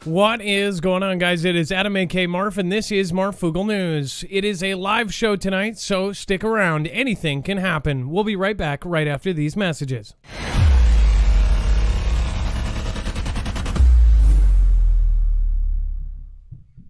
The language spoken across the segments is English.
What is going on, guys? It is Adam, aka Marf, and this is Marfoogle News. It is a live show tonight, so stick around. Anything can happen. We'll be right back right after these messages.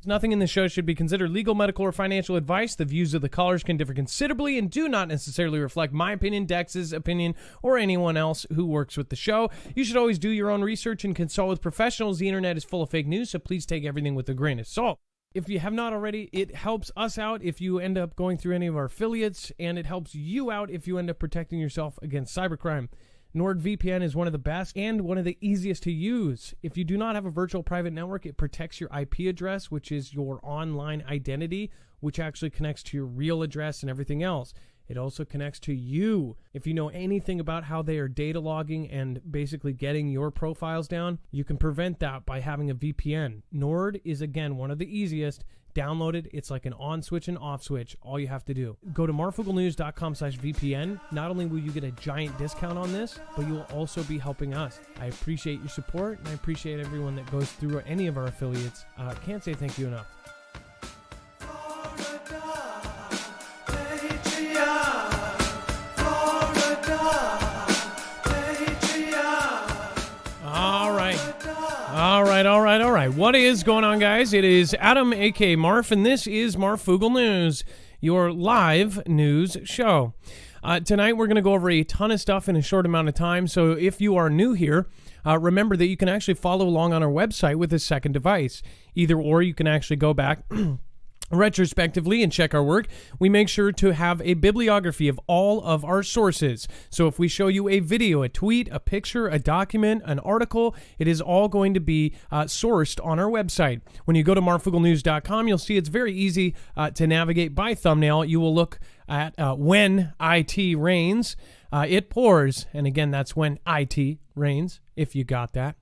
Nothing in the show should be considered legal, medical, or financial advice. The views of the callers can differ considerably and do not necessarily reflect my opinion, Dex's opinion, or anyone else who works with the show. You should always do your own research and consult with professionals. The internet is full of fake news, so please take everything with a grain of salt. If you have not already, it helps us out if you end up going through any of our affiliates, and it helps you out if you end up protecting yourself against cybercrime. NordVPN is one of the best and one of the easiest to use. If you do not have a virtual private network, it protects your IP address, which is your online identity, which actually connects to your real address and everything else. It also connects to you. If you know anything about how they are data logging and basically getting your profiles down, you can prevent that by having a VPN. Nord is, again, one of the easiest. Download it. It's like an on switch and off switch. All you have to do. Go to marfooglenews.com/VPN. Not only will you get a giant discount on this, but you will also be helping us. I appreciate your support, and I appreciate everyone that goes through any of our affiliates. Can't say thank you enough. All right. What is going on, guys? It is Adam, aka Marf, and this is Marfoogle News, your live news show. Tonight, we're going to go over a ton of stuff in a short amount of time, so if you are new here, remember that you can actually follow along on our website with a second device. Either or, you can actually go back retrospectively and check our work. We make sure to have a bibliography of all of our sources. So if we show you a video, a tweet, a picture, a document, an article, it is all going to be sourced on our website. When you go to marfooglenews.com, you'll see it's very easy to navigate by thumbnail. You will look at when IT rains, it pours. And again, that's when IT rains, if you got that.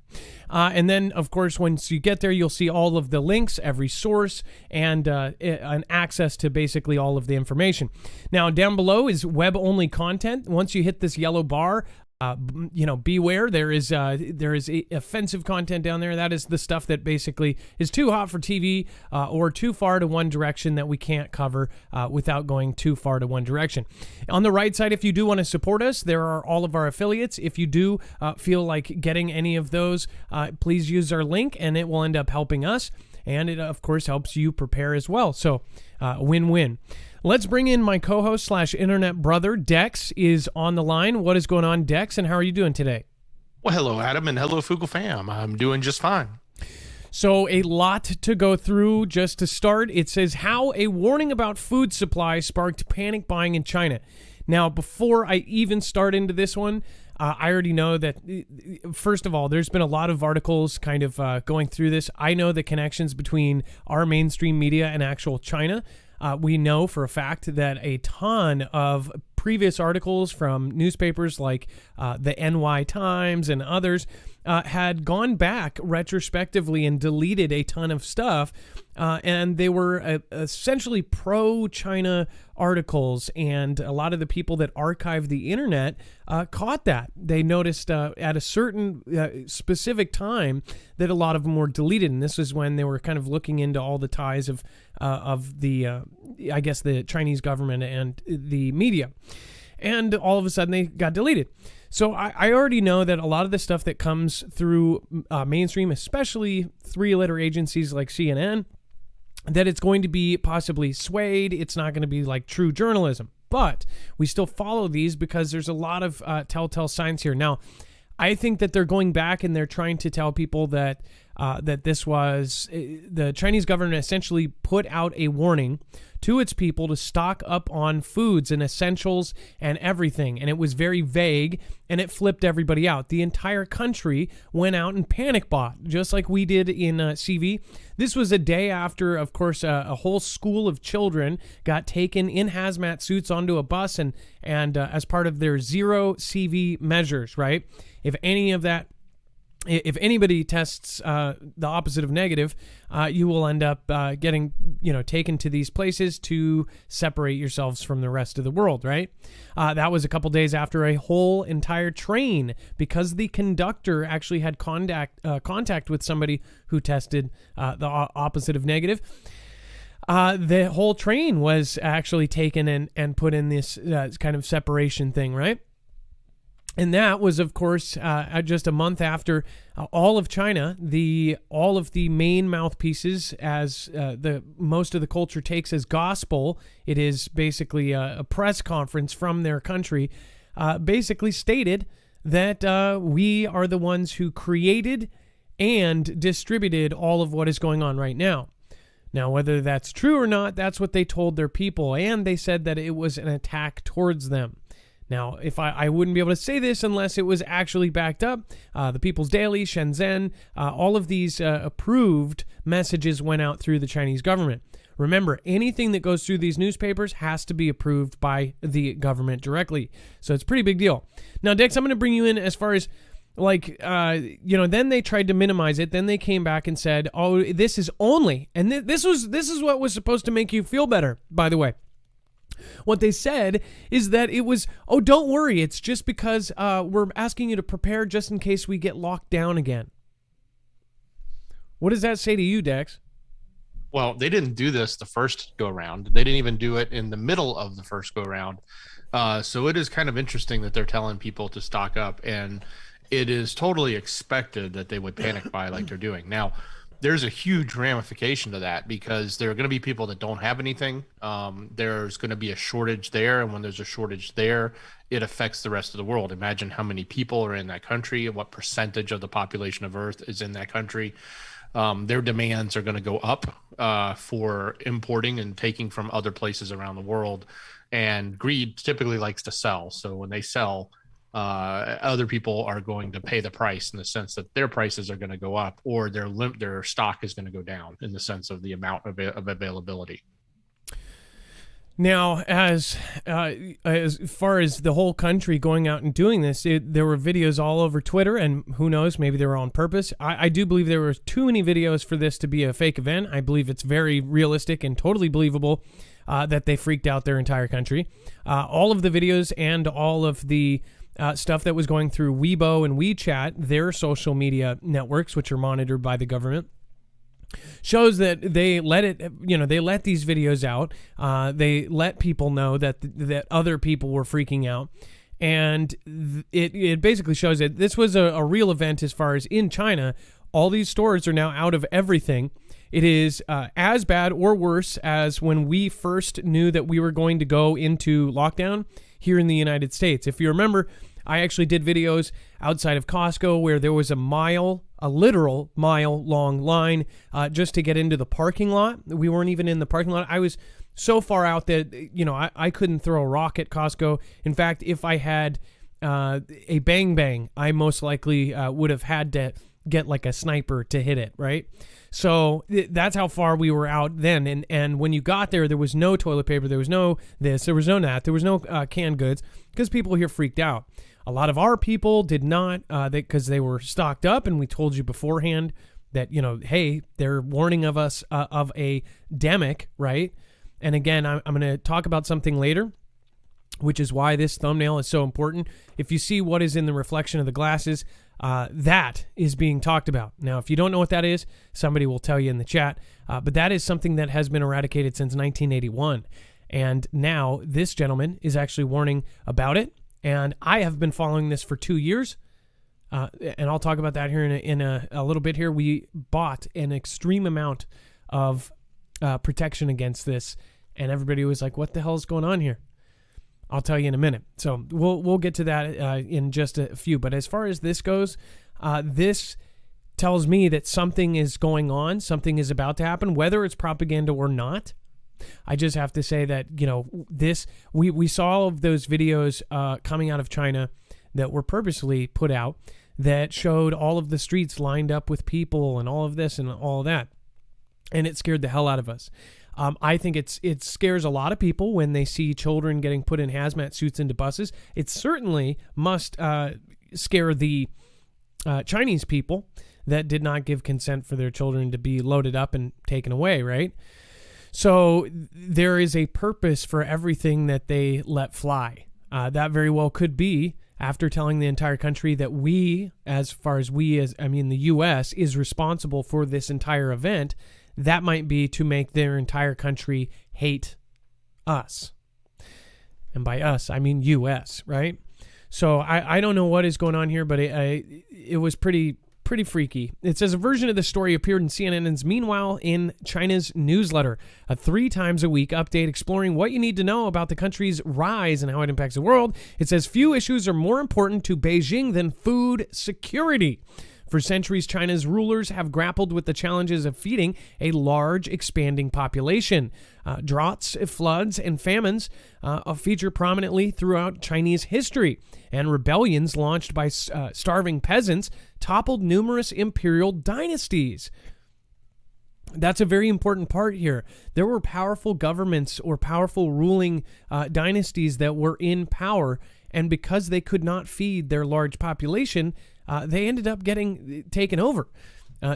And then, of course, once you get there, you'll see all of the links, every source, and an access to basically all of the information. Now, down below is web-only content. Once you hit this yellow bar, beware. There is offensive content down there. That is the stuff that basically is too hot for TV or too far to one direction that we can't cover without going too far to one direction. On the right side, if you do want to support us, there are all of our affiliates. If you do feel like getting any of those, please use our link, and it will end up helping us. And it, of course, helps you prepare as well. So, win-win. Let's bring in my co-host / internet brother. Dex is on the line. What is going on, Dex, and how are you doing today? Well, hello, Adam, and hello, Foogle fam. I'm doing just fine. So a lot to go through. Just to start, it says how a warning about food supply sparked panic buying in China. Now, before I even start into this one, I already know that, first of all, there's been a lot of articles kind of going through this. I know the connections between our mainstream media and actual China. We know for a fact that a ton of previous articles from newspapers like the NY Times and others had gone back retrospectively and deleted a ton of stuff. And they were essentially pro-China articles. And a lot of the people that archived the internet caught that. They noticed at a certain specific time that a lot of them were deleted. And this was when they were kind of looking into all the ties of the, I guess, the Chinese government and the media. And all of a sudden they got deleted. So I already know that a lot of the stuff that comes through mainstream, especially three-letter agencies like CNN, that it's going to be possibly swayed. It's not going to be like true journalism. But we still follow these because there's a lot of telltale signs here. Now, I think that they're going back and they're trying to tell people that that this was the Chinese government essentially put out a warning to its people to stock up on foods and essentials and everything. And it was very vague, and it flipped everybody out. The entire country went out and panic bought, just like we did in CV. This was a day after, of course, a whole school of children got taken in hazmat suits onto a bus and as part of their zero CV measures, right? If any of that if anybody tests the opposite of negative, you will end up getting, taken to these places to separate yourselves from the rest of the world, right? That was a couple days after a whole entire train, because the conductor actually had contact with somebody who tested the opposite of negative. The whole train was actually taken and put in this kind of separation thing, right? And that was, of course, just a month after all of China, all of the main mouthpieces, as most of the culture takes as gospel. It is basically a press conference from their country, basically stated that we are the ones who created and distributed all of what is going on right now. Now, whether that's true or not, that's what they told their people, and they said that it was an attack towards them. Now, if I wouldn't be able to say this unless it was actually backed up. The People's Daily, Shenzhen, all of these approved messages went out through the Chinese government. Remember, anything that goes through these newspapers has to be approved by the government directly. So it's a pretty big deal. Now, Dex, I'm going to bring you in as far as then they tried to minimize it. Then they came back and said, oh, this is only, and this is what was supposed to make you feel better, by the way. What they said is that it was, oh, don't worry, it's just because we're asking you to prepare just in case we get locked down again. What does that say to you, Dex? Well, they didn't do this the first go around. They didn't even do it in the middle of the first go around. So it is kind of interesting that they're telling people to stock up, and it is totally expected that they would panic buy like they're doing. Now, there's a huge ramification to that, because there are going to be people that don't have anything. There's going to be a shortage there. And when there's a shortage there, it affects the rest of the world. Imagine how many people are in that country and what percentage of the population of Earth is in that country. Their demands are going to go up for importing and taking from other places around the world. And greed typically likes to sell. So when they sell, other people are going to pay the price, in the sense that their prices are going to go up, or their stock is going to go down, in the sense of the amount of availability. Now, as far as the whole country going out and doing this, there were videos all over Twitter, and who knows, maybe they were on purpose. I do believe there were too many videos for this to be a fake event. I believe it's very realistic and totally believable that they freaked out their entire country. All of the videos and all of the stuff that was going through Weibo and WeChat, their social media networks, which are monitored by the government, shows that they let these videos out. They let people know that other people were freaking out. And it basically shows that this was a real event as far as in China. All these stores are now out of everything. It is as bad or worse as when we first knew that we were going to go into lockdown here in the United States. If you remember, I actually did videos outside of Costco where there was a literal mile long line just to get into the parking lot. We weren't even in the parking lot. I was so far out that, I couldn't throw a rock at Costco. In fact, if I had a bang bang, I most likely would have had to get like a sniper to hit it, right? So that's how far we were out then. And when you got there, there was no toilet paper, there was no this, there was no that, there was no canned goods, because people here freaked out. A lot of our people did not, because they were stocked up, and we told you beforehand that, hey, they're warning of us of a demic, right? And again, I'm going to talk about something later, which is why this thumbnail is so important. If you see what is in the reflection of the glasses, that is being talked about. Now, if you don't know what that is, somebody will tell you in the chat, but that is something that has been eradicated since 1981. And now this gentleman is actually warning about it. And I have been following this for 2 years, and I'll talk about that here in a little bit here. We bought an extreme amount of protection against this, and everybody was like, what the hell is going on here? I'll tell you in a minute. So we'll get to that in just a few. But as far as this goes, this tells me that something is going on, something is about to happen, whether it's propaganda or not. I just have to say that, we saw all of those videos coming out of China that were purposely put out that showed all of the streets lined up with people and all of this and all of that. And it scared the hell out of us. I think it scares a lot of people when they see children getting put in hazmat suits into buses. It certainly must scare the Chinese people that did not give consent for their children to be loaded up and taken away, right? So there is a purpose for everything that they let fly. That very well could be after telling the entire country that the U.S. is responsible for this entire event. That might be to make their entire country hate us. And by us, I mean U.S., right? So I don't know what is going on here, but it was pretty freaky. It says a version of the story appeared in CNN's Meanwhile in China's newsletter, a 3 times a week update exploring what you need to know about the country's rise and how it impacts the world. It says few issues are more important to Beijing than food security. For centuries, China's rulers have grappled with the challenges of feeding a large, expanding population. Droughts, floods, and famines feature prominently throughout Chinese history, and rebellions launched by starving peasants toppled numerous imperial dynasties. That's a very important part here. There were powerful governments or powerful ruling dynasties that were in power, and because they could not feed their large population, they ended up getting taken over.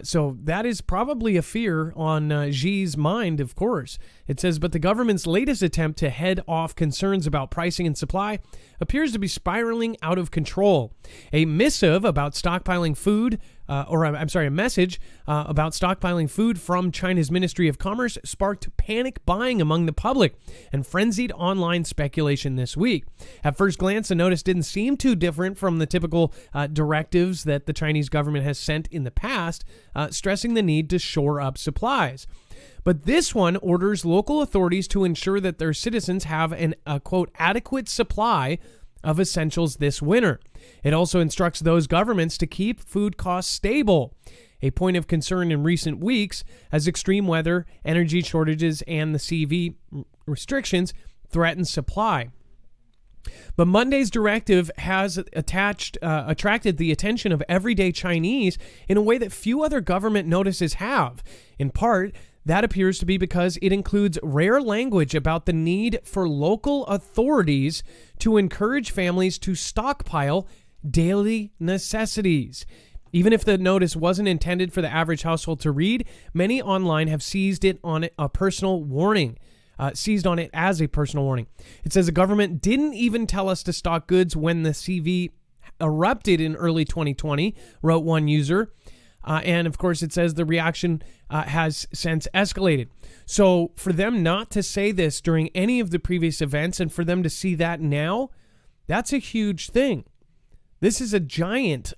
So that is probably a fear on Xi's mind, of course. It says, but the government's latest attempt to head off concerns about pricing and supply appears to be spiraling out of control. A missive about stockpiling food, a message about stockpiling food from China's Ministry of Commerce sparked panic buying among the public and frenzied online speculation this week. At first glance, the notice didn't seem too different from the typical directives that the Chinese government has sent in the past, stressing the need to shore up supplies. But this one orders local authorities to ensure that their citizens have a quote, adequate supply of essentials this winter. It also instructs those governments to keep food costs stable, a point of concern in recent weeks as extreme weather, energy shortages, and the CV restrictions threaten supply. But Monday's directive has attracted the attention of everyday Chinese in a way that few other government notices have. In part, that appears to be because it includes rare language about the need for local authorities to encourage families to stockpile daily necessities. Even if the notice wasn't intended for the average household to read, many online have seized it on a personal warning. Seized on it as a personal warning. It says the government didn't even tell us to stock goods when the CV erupted in early 2020, wrote one user. And of course, it says the reaction has since escalated. So for them not to say this during any of the previous events and for them to see that now, that's a huge thing. This is a giant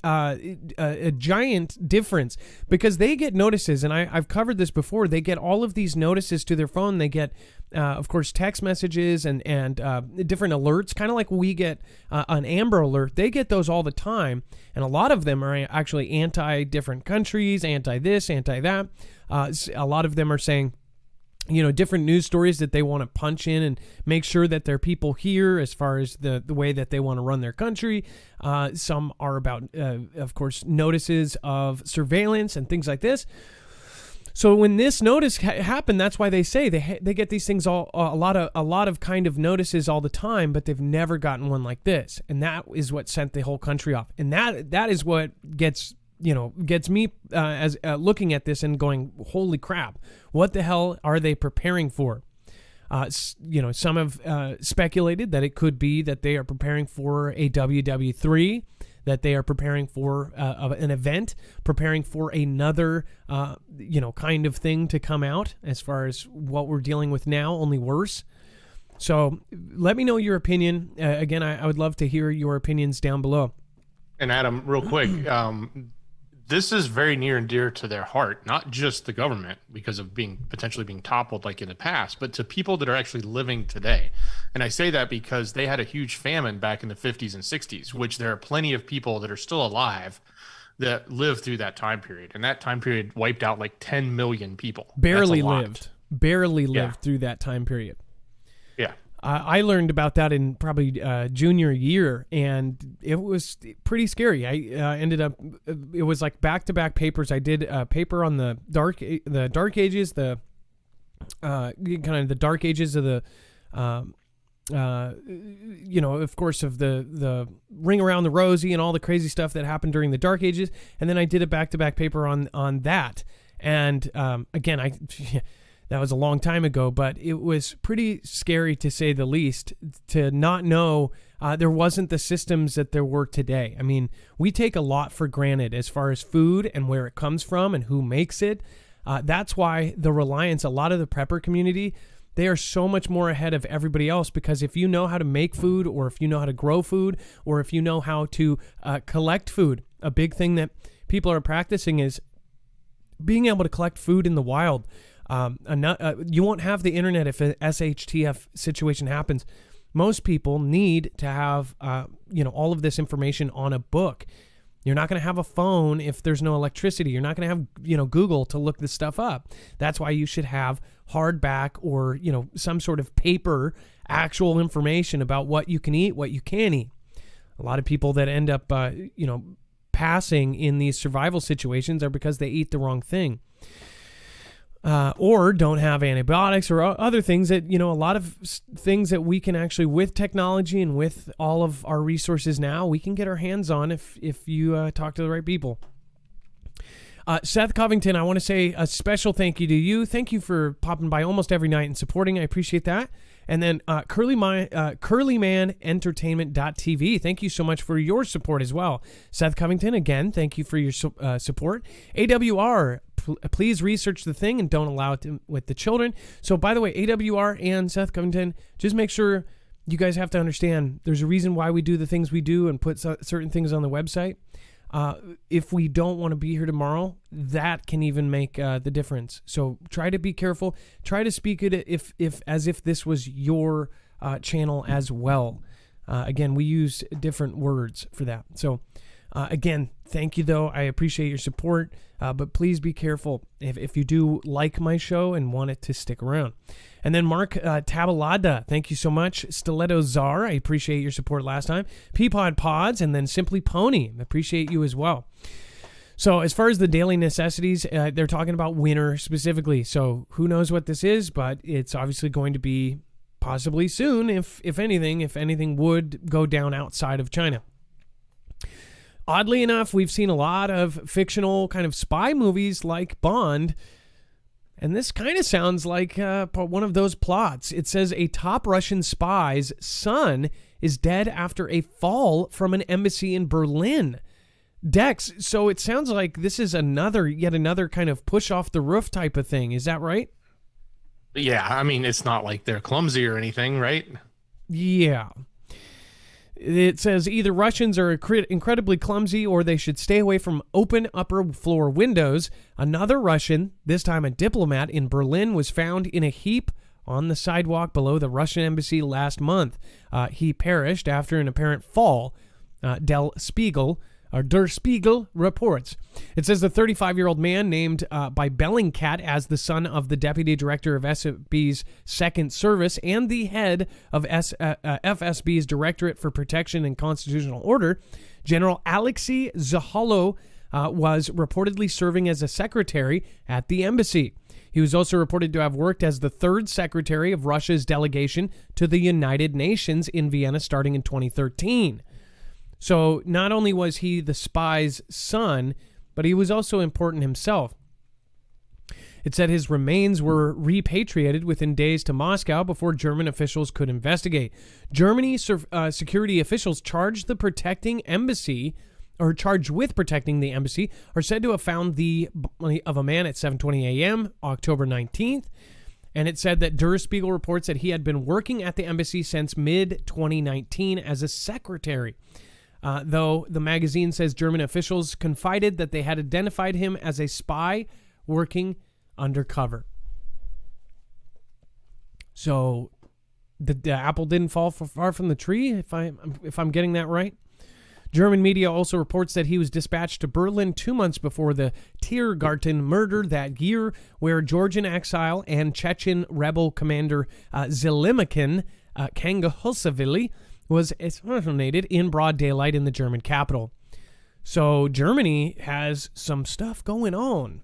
difference because they get notices, and I've covered this before. They get all of these notices to their phone. They get, of course, text messages and different alerts, kind of like we get an Amber Alert. They get those all the time, and a lot of them are actually anti-different countries, anti-this, anti-that. A lot of them are saying, different news stories that they want to punch in and make sure that their people hear as far as the way that they want to run their country. Some are about, of course, notices of surveillance and things like this. So when this notice happened, that's why they say they get these things a lot of kind of notices all the time, but they've never gotten one like this. And that is what sent the whole country off. And that is what gets me as looking at this and going, holy crap, what the hell are they preparing for? Some have speculated that it could be that they are preparing for a WW3, that they are preparing for an event, preparing for another, kind of thing to come out as far as what we're dealing with now, only worse. So let me know your opinion. Again, I would love to hear your opinions down below. And Adam, real quick, this is very near and dear to their heart, not just the government because of potentially being toppled like in the past, but to people that are actually living today. And I say that because they had a huge famine back in the 50s and 60s, which there are plenty of people that are still alive that lived through that time period. And that time period wiped out like 10 million people. Barely lived through that time period. Yeah. I learned about that in probably junior year, and it was pretty scary. I ended up, it was like back-to-back papers. I did a paper on the dark ages, the kind of the dark ages of the, of course, of the Ring Around the Rosie and all the crazy stuff that happened during the Dark Ages. And then I did a back-to-back paper on that. And again, that was a long time ago, but it was pretty scary, to say the least, to not know there wasn't the systems that there were today. I mean, we take a lot for granted as far as food and where it comes from and who makes it. That's why the reliance, a lot of the prepper community, they are so much more ahead of everybody else, because if you know how to make food, or if you know how to grow food, or if you know how to collect food, a big thing that people are practicing is being able to collect food in the wild. You won't have the internet if an SHTF situation happens. Most people need to have all of this information on a book. You're not going to have a phone if there's no electricity. You're not going to have Google to look this stuff up. That's why you should have hardback or some sort of paper actual information about what you can eat, what you can't eat. A lot of people that end up passing in these survival situations are because they eat the wrong thing. Or don't have antibiotics or other things that, a lot of things that we can actually, with technology and with all of our resources now, we can get our hands on if you talk to the right people. Seth Covington, I want to say a special thank you to you. Thank you for popping by almost every night and supporting. I appreciate that. And then CurlyManEntertainment.tv, thank you so much for your support as well. Seth Covington, again, thank you for your support. AWR, please research the thing and don't allow it with the children. So, by the way, AWR and Seth Covington, just make sure you guys have to understand there's a reason why we do the things we do and put certain things on the website. If we don't want to be here tomorrow, that can even make the difference. So try to be careful. Try to speak it as if this was your channel as well. Again, we use different words for that. So again, thank you, though. I appreciate your support, but please be careful if you do like my show and want it to stick around. And then Mark Tabalada, thank you so much. Stiletto Czar, I appreciate your support last time. Peapod Pods, and then Simply Pony, appreciate you as well. So as far as the daily necessities, they're talking about winter specifically. So who knows what this is, but it's obviously going to be possibly soon, if anything would go down outside of China. Oddly enough, we've seen a lot of fictional kind of spy movies like Bond, and this kind of sounds like one of those plots. It says a top Russian spy's son is dead after a fall from an embassy in Berlin. Dex, so it sounds like this is yet another kind of push off the roof type of thing. Is that right? Yeah, I mean, it's not like they're clumsy or anything, right? Yeah. It says either Russians are incredibly clumsy or they should stay away from open upper floor windows. Another Russian, this time a diplomat in Berlin, was found in a heap on the sidewalk below the Russian embassy last month. He perished after an apparent fall, Der Spiegel reports. It says the 35-year-old man, named by Bellingcat as the son of the deputy director of FSB's Second Service and the head of FSB's Directorate for Protection and Constitutional Order, General Alexei Zakhalo, was reportedly serving as a secretary at the embassy. He was also reported to have worked as the third secretary of Russia's delegation to the United Nations in Vienna starting in 2013. So not only was he the spy's son, but he was also important himself. It said his remains were repatriated within days to Moscow before German officials could investigate. Germany security officials charged with protecting the embassy are said to have found the body of a man at 7:20 a.m. October 19th. And it said that Der Spiegel reports that he had been working at the embassy since mid-2019 as a secretary. Though the magazine says German officials confided that they had identified him as a spy working undercover. So the apple didn't fall far from the tree, if I'm getting that right. German media also reports that he was dispatched to Berlin 2 months before the Tiergarten murder that year, where Georgian exile and Chechen rebel commander Zelimikin Kangahosavili was assassinated in broad daylight in the German capital. So Germany has some stuff going on.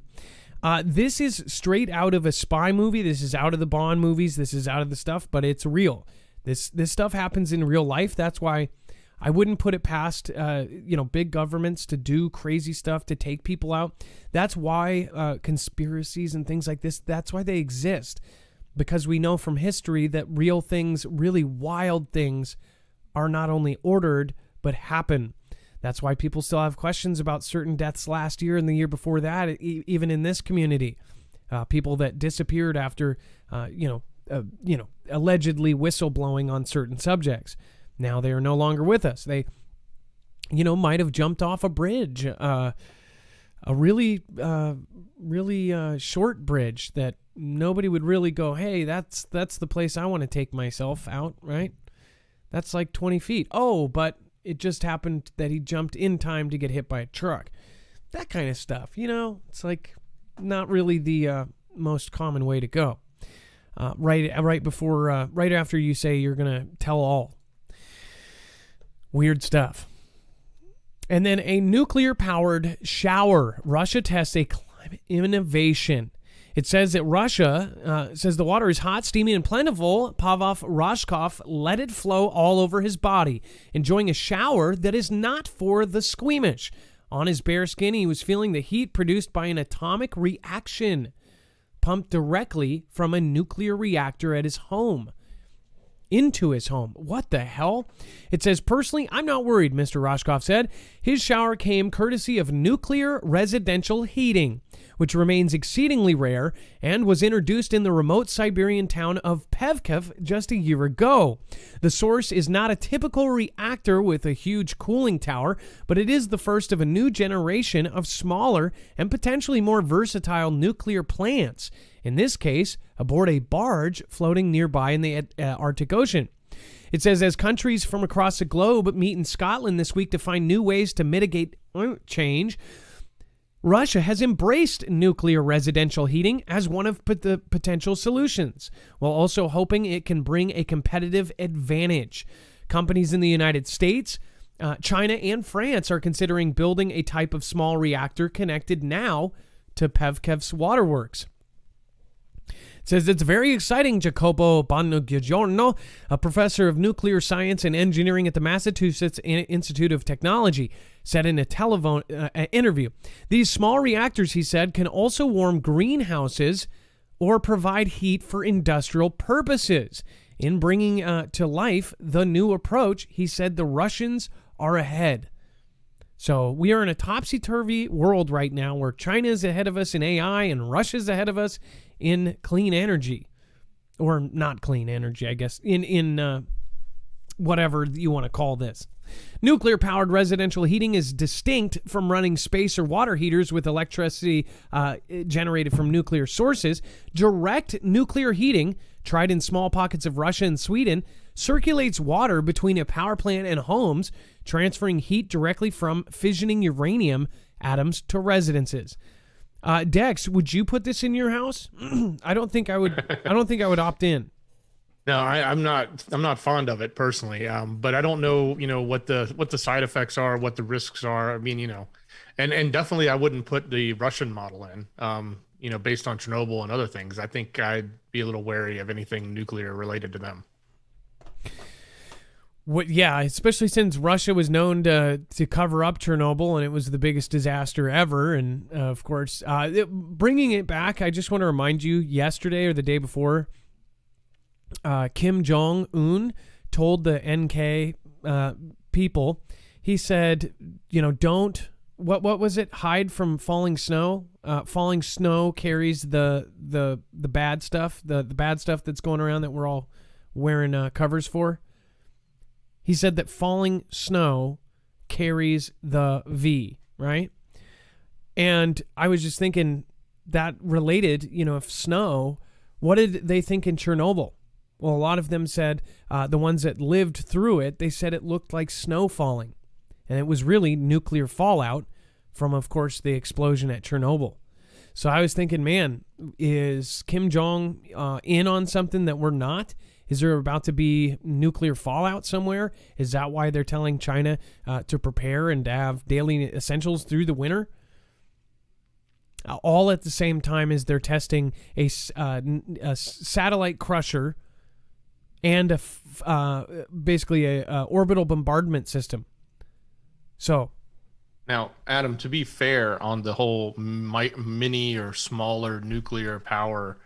This is straight out of a spy movie. This is out of the Bond movies. This is out of the stuff, but it's real. This stuff happens in real life. That's why I wouldn't put it past, big governments to do crazy stuff to take people out. That's why conspiracies and things like this, that's why they exist. Because we know from history that real things, really wild things, are not only ordered, but happen. That's why people still have questions about certain deaths last year and the year before that, even in this community. People that disappeared after, allegedly whistleblowing on certain subjects. Now they are no longer with us. They, might have jumped off a bridge, a really short bridge that nobody would really go, hey, that's the place I want to take myself out, right? That's like 20 feet. Oh, but it just happened that he jumped in time to get hit by a truck. That kind of stuff, it's like not really the most common way to go. Right after you say you're going to tell all. Weird stuff. And then a nuclear-powered shower. Russia tests a climate innovation. It says that Russia says the water is hot, steamy, and plentiful. Pavel Rashkov let it flow all over his body, enjoying a shower that is not for the squeamish. On his bare skin, he was feeling the heat produced by an atomic reaction pumped directly from a nuclear reactor at his home. Into his home. What the hell? It says, personally, I'm not worried, Mr. Rashkov said. His shower came courtesy of nuclear residential heating, which remains exceedingly rare and was introduced in the remote Siberian town of Pevkev just a year ago. The source is not a typical reactor with a huge cooling tower, but it is the first of a new generation of smaller and potentially more versatile nuclear plants. In this case, aboard a barge floating nearby in the Arctic Ocean. It says, as countries from across the globe meet in Scotland this week to find new ways to mitigate change, Russia has embraced nuclear residential heating as one of the potential solutions, while also hoping it can bring a competitive advantage. Companies in the United States, China, and France are considering building a type of small reactor connected now to Pevkev's waterworks. It says it's very exciting, Jacopo Bongiorno, a professor of nuclear science and engineering at the Massachusetts Institute of Technology, said in a telephone interview. These small reactors, he said, can also warm greenhouses or provide heat for industrial purposes. In bringing to life the new approach, he said the Russians are ahead. So we are in a topsy-turvy world right now where China is ahead of us in AI and Russia's ahead of us in clean energy, or not clean energy, I guess, in whatever you want to call this. Nuclear-powered residential heating is distinct from running space or water heaters with electricity generated from nuclear sources. Direct nuclear heating, tried in small pockets of Russia and Sweden, circulates water between a power plant and homes, transferring heat directly from fissioning uranium atoms to residences. Dex, would you put this in your house? I don't think I would. I don't think I would opt in. No, I'm not fond of it personally. But I don't know, what the side effects are, what the risks are. I mean, and definitely I wouldn't put the Russian model in. Based on Chernobyl and other things. I think I'd be a little wary of anything nuclear related to them. Yeah, especially since Russia was known to cover up Chernobyl, and it was the biggest disaster ever. And of course, bringing it back, I just want to remind you, yesterday or the day before, Kim Jong-un told the NK people, he said, don't, what was it? Hide from falling snow. Falling snow carries the bad stuff, the bad stuff that's going around that we're all wearing covers for. He said that falling snow carries the V, right? And I was just thinking that related, if snow, what did they think in Chernobyl? Well, a lot of them said, the ones that lived through it, they said it looked like snow falling. And it was really nuclear fallout from, of course, the explosion at Chernobyl. So I was thinking, man, is Kim Jong in on something that we're not? Is there about to be nuclear fallout somewhere? Is that why they're telling China to prepare and to have daily essentials through the winter? All at the same time as they're testing a satellite crusher and basically a orbital bombardment system. So now, Adam, to be fair on the whole mini or smaller nuclear power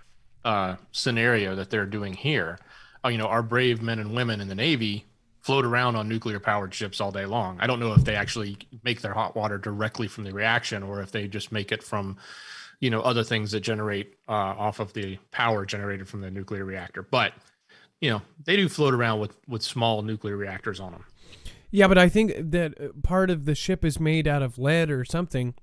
scenario that they're doing here, our brave men and women in the Navy float around on nuclear powered ships all day long. I don't know if they actually make their hot water directly from the reaction or if they just make it from, other things that generate off of the power generated from the nuclear reactor. But, they do float around with small nuclear reactors on them. Yeah, but I think that part of the ship is made out of lead or something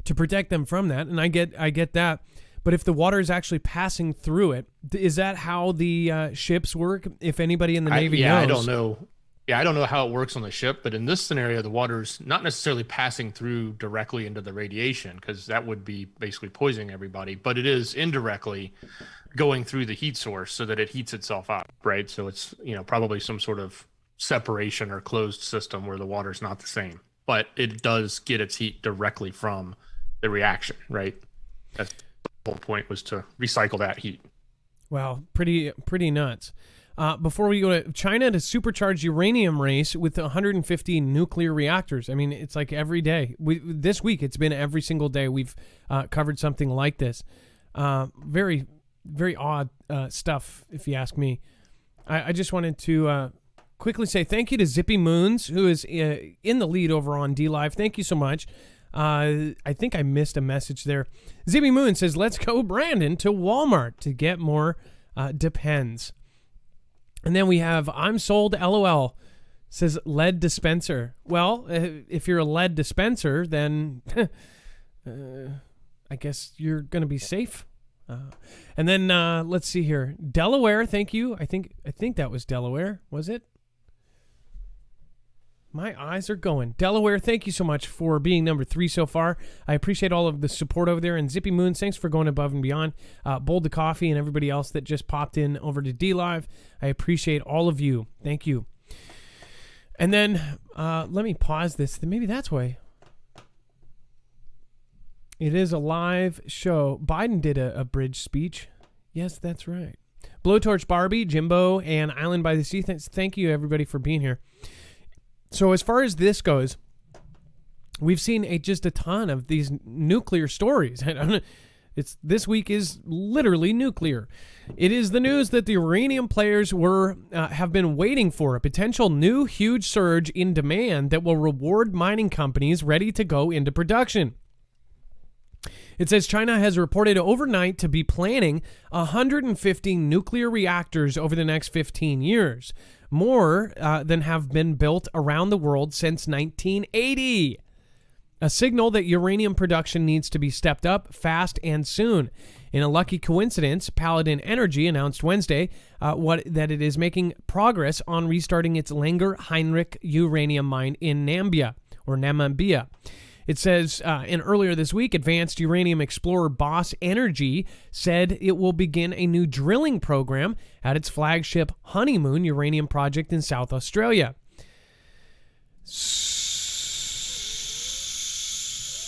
to protect them from that, and I get that. But if the water is actually passing through it, is that how the ships work? If anybody in the Navy knows. I don't know. Yeah, I don't know how it works on the ship, but in this scenario, the water's not necessarily passing through directly into the radiation, because that would be basically poisoning everybody, but it is indirectly going through the heat source so that it heats itself up, right? So it's, probably some sort of separation or closed system where the water's not the same, but it does get its heat directly from the reaction, right? That's the whole point, was to recycle that heat. Wow, pretty nuts. Before we go to China to supercharge uranium race with 150 nuclear reactors. I mean, it's like every day. This week, it's been every single day we've covered something like this. Very, very odd stuff, if you ask me. I just wanted to quickly say thank you to Zippy Moons, who is in the lead over on DLive. Thank you so much. I think I missed a message there. Zippy Moon says, let's go, Brandon, to Walmart to get more Depends. And then we have I'm sold, LOL, says lead dispenser. Well, if you're a lead dispenser, then I guess you're going to be safe. And then let's see here. Delaware, thank you. I think that was Delaware, was it? My eyes are going. Delaware, thank you so much for being number 3 so far. I appreciate all of the support over there. And Zippy Moons, thanks for going above and beyond. Bold to Coffee and everybody else that just popped in over to DLive. I appreciate all of you. Thank you. And then let me pause this. Maybe that's why. It is a live show. Biden did a bridge speech. Yes, that's right. Blowtorch Barbie, Jimbo, and Island by the Sea. Thank you, everybody, for being here. So as far as this goes, we've seen just a ton of these nuclear stories. This week is literally nuclear. It is the news that the uranium players have been waiting for, a potential new huge surge in demand that will reward mining companies ready to go into production. It says China has reported overnight to be planning 150 nuclear reactors over the next 15 years, more than have been built around the world since 1980. A signal that uranium production needs to be stepped up fast and soon. In a lucky coincidence, Paladin Energy announced Wednesday that it is making progress on restarting its Langer Heinrich uranium mine in Namibia. It says, and earlier this week, advanced uranium explorer Boss Energy said it will begin a new drilling program at its flagship Honeymoon uranium project in South Australia.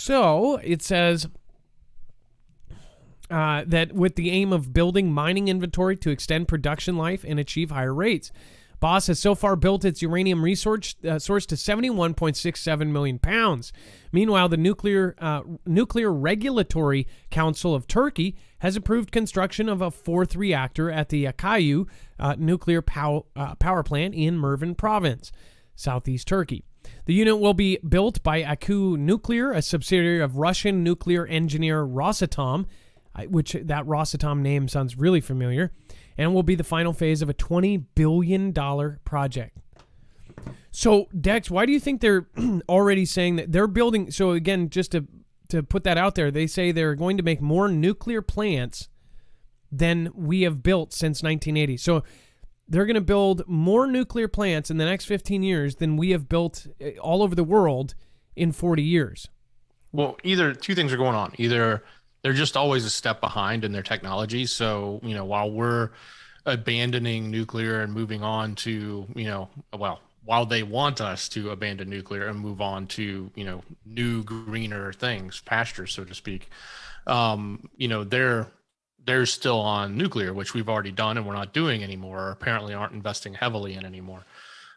So it says that with the aim of building mining inventory to extend production life and achieve higher rates. Boss has so far built its uranium resource to 71.67 million pounds. Meanwhile, the Nuclear Regulatory Council of Turkey has approved construction of a 4th reactor at the Akayu nuclear power plant in Mervin Province, southeast Turkey. The unit will be built by Aku Nuclear, a subsidiary of Russian nuclear engineer Rosatom, which that Rosatom name sounds really familiar, and will be the final phase of a $20 billion project. So, Dex, why do you think they're already saying that they're building? So, again, just to put that out there, they say they're going to make more nuclear plants than we have built since 1980. So, they're going to build more nuclear plants in the next 15 years than we have built all over the world in 40 years. Well, either two things are going on. Either they're just always a step behind in their technology. So, while we're abandoning nuclear and moving on to, while they want us to abandon nuclear and move on to, new greener things, pastures, so to speak, they're they're still on nuclear, which we've already done and we're not doing anymore, or apparently aren't investing heavily in anymore.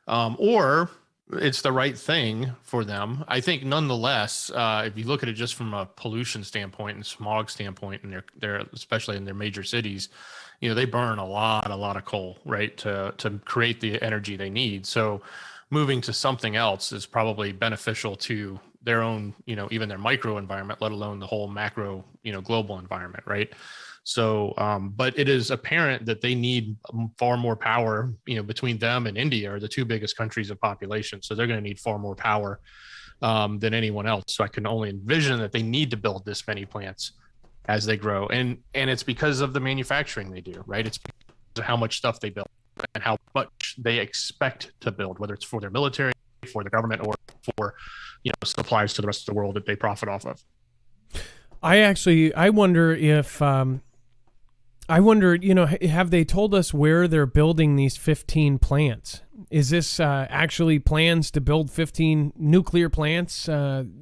Or it's the right thing for them. I think nonetheless, if you look at it just from a pollution standpoint and smog standpoint, and they're especially in their major cities, they burn a lot of coal, right, to create the energy they need. So moving to something else is probably beneficial to their own, even their micro environment, let alone the whole macro, global environment, right? So, but it is apparent that they need far more power, between them and India are the two biggest countries of population. So they're going to need far more power than anyone else. So I can only envision that they need to build this many plants as they grow. And it's because of the manufacturing they do, right? It's because of how much stuff they build and how much they expect to build, whether it's for their military, for the government, or for, supplies to the rest of the world that they profit off of. I wonder if, have they told us where they're building these 15 plants? Is this actually plans to build 15 nuclear plants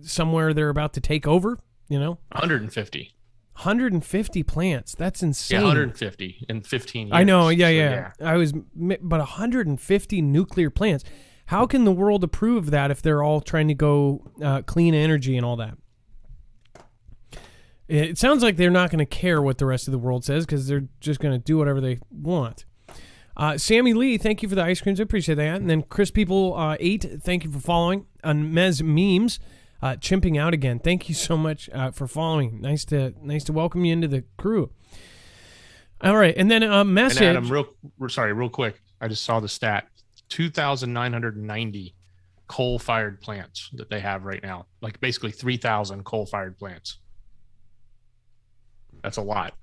somewhere they're about to take over? 150. 150 plants. That's insane. Yeah, 150 in 15 years. I know. Yeah. But 150 nuclear plants. How can the world approve that if they're all trying to go clean energy and all that? It sounds like they're not going to care what the rest of the world says because they're just going to do whatever they want. Sammy Lee, thank you for the ice creams. I appreciate that. And then Chris People 8, thank you for following. And Mez Memes, chimping out again. Thank you so much for following. Nice to welcome you into the crew. All right, and then a message. And Adam, real quick. I just saw the stat: 2,990 coal-fired plants that they have right now. Like basically 3,000 coal-fired plants. That's a lot.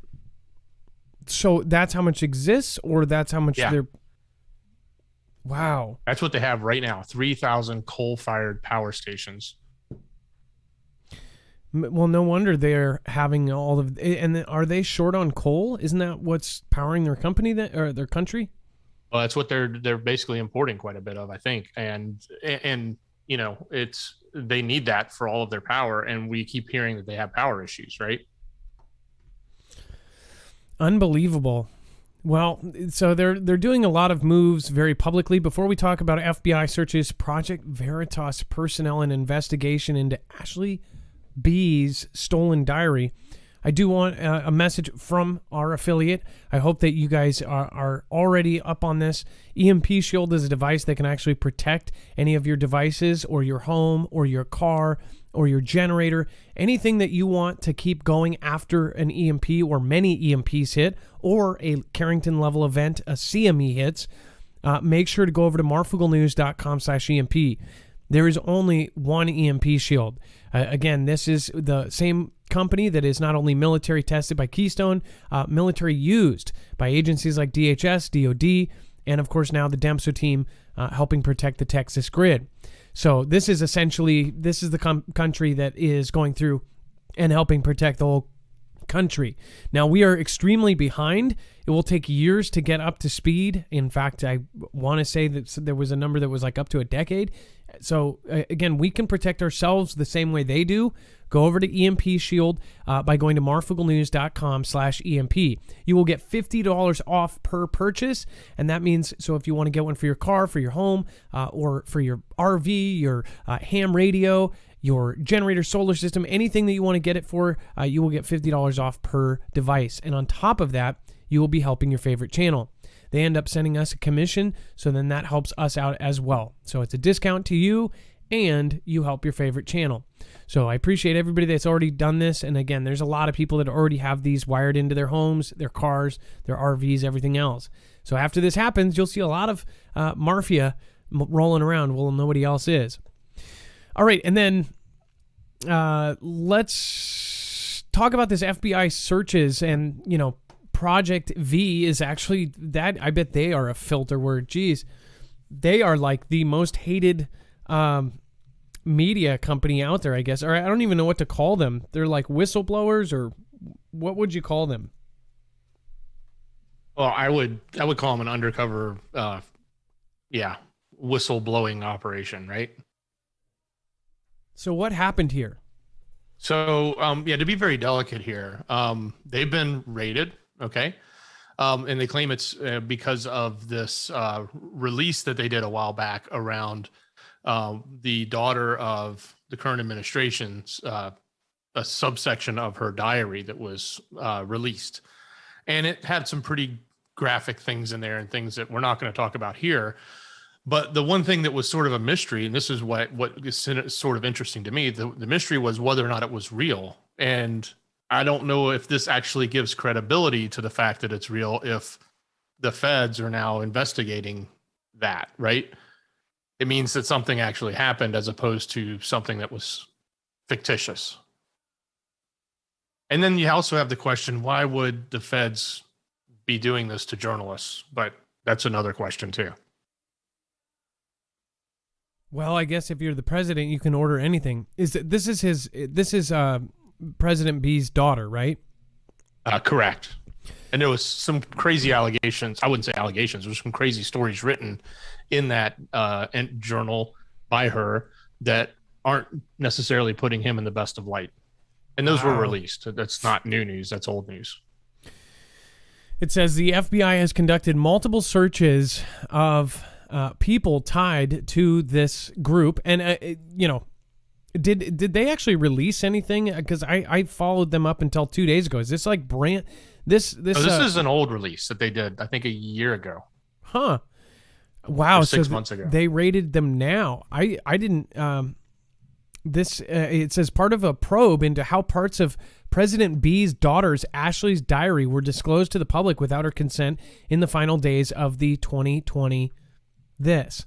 So that's how much exists, or that's how much they're... Wow. That's what they have right now, 3,000 coal-fired power stations. Well, no wonder they're having all of... And are they short on coal? Isn't that what's powering their company, or their country? Well, that's what they're basically importing quite a bit of, I think. And it's they need that for all of their power, and we keep hearing that they have power issues, right? Unbelievable. Well, so they're doing a lot of moves very publicly. Before we talk about FBI searches, Project Veritas personnel and investigation into Ashley B's stolen diary, I do want a message from our affiliate. I hope that you guys are already up on this. EMP Shield is a device that can actually protect any of your devices or your home or your car or your generator, anything that you want to keep going after an EMP or many EMPs hit, or a Carrington level event, a CME hits. Make sure to go over to marfooglenews.com/EMP. There is only one EMP shield. Again, this is the same company that is not only military tested by Keystone, military used by agencies like DHS, DOD, and of course now the DEMSO team helping protect the Texas grid. So this is the country that is going through and helping protect the whole country. Now, we are extremely behind. It will take years to get up to speed. In fact, I want to say that there was a number that was like up to a decade. So again, we can protect ourselves the same way they do. Go over to EMP Shield by going to marfooglenews.com/EMP. You will get $50 off per purchase. And that means, so if you want to get one for your car, for your home, or for your RV, your ham radio, your generator, solar system, anything that you want to get it for, you will get $50 off per device. And on top of that, you will be helping your favorite channel. They end up sending us a commission, so then that helps us out as well. So it's a discount to you, and you help your favorite channel. So I appreciate everybody that's already done this. And again, there's a lot of people that already have these wired into their homes, their cars, their RVs, everything else. So after this happens, you'll see a lot of Marfia rolling around while nobody else is. All right, and then let's talk about this FBI searches. And, Project V is actually that. I bet they are a filter word. Geez, they are like the most hated media company out there, I guess. Or I don't even know what to call them. They're like whistleblowers, or what would you call them? Well, I would call them an undercover, whistleblowing operation, right? So what happened here? So, to be very delicate here, they've been raided. Okay. And they claim it's because of this release that they did a while back around the daughter of the current administration's a subsection of her diary that was released. And it had some pretty graphic things in there and things that we're not going to talk about here. But the one thing that was sort of a mystery, and this is what is sort of interesting to me, the mystery was whether or not it was real. And I don't know if this actually gives credibility to the fact that it's real if the feds are now investigating that, right? It means that something actually happened as opposed to something that was fictitious. And then you also have the question, why would the feds be doing this to journalists? But that's another question too. Well, I guess if you're the president, you can order anything. This is President B's daughter, right? Correct. And there was some crazy allegations. I wouldn't say allegations. There was some crazy stories written in that journal by her that aren't necessarily putting him in the best of light. And those were released. That's not new news. That's old news. It says the FBI has conducted multiple searches of people tied to this group. And, did they actually release anything? Because I followed them up until 2 days ago. Is this like brand... This is an old release that they did, I think, a year ago. Huh. Wow. Or 6 months ago. They raided them now. I didn't... it says part of a probe into how parts of President B's daughter's Ashley's diary were disclosed to the public without her consent in the final days of the 2020 this.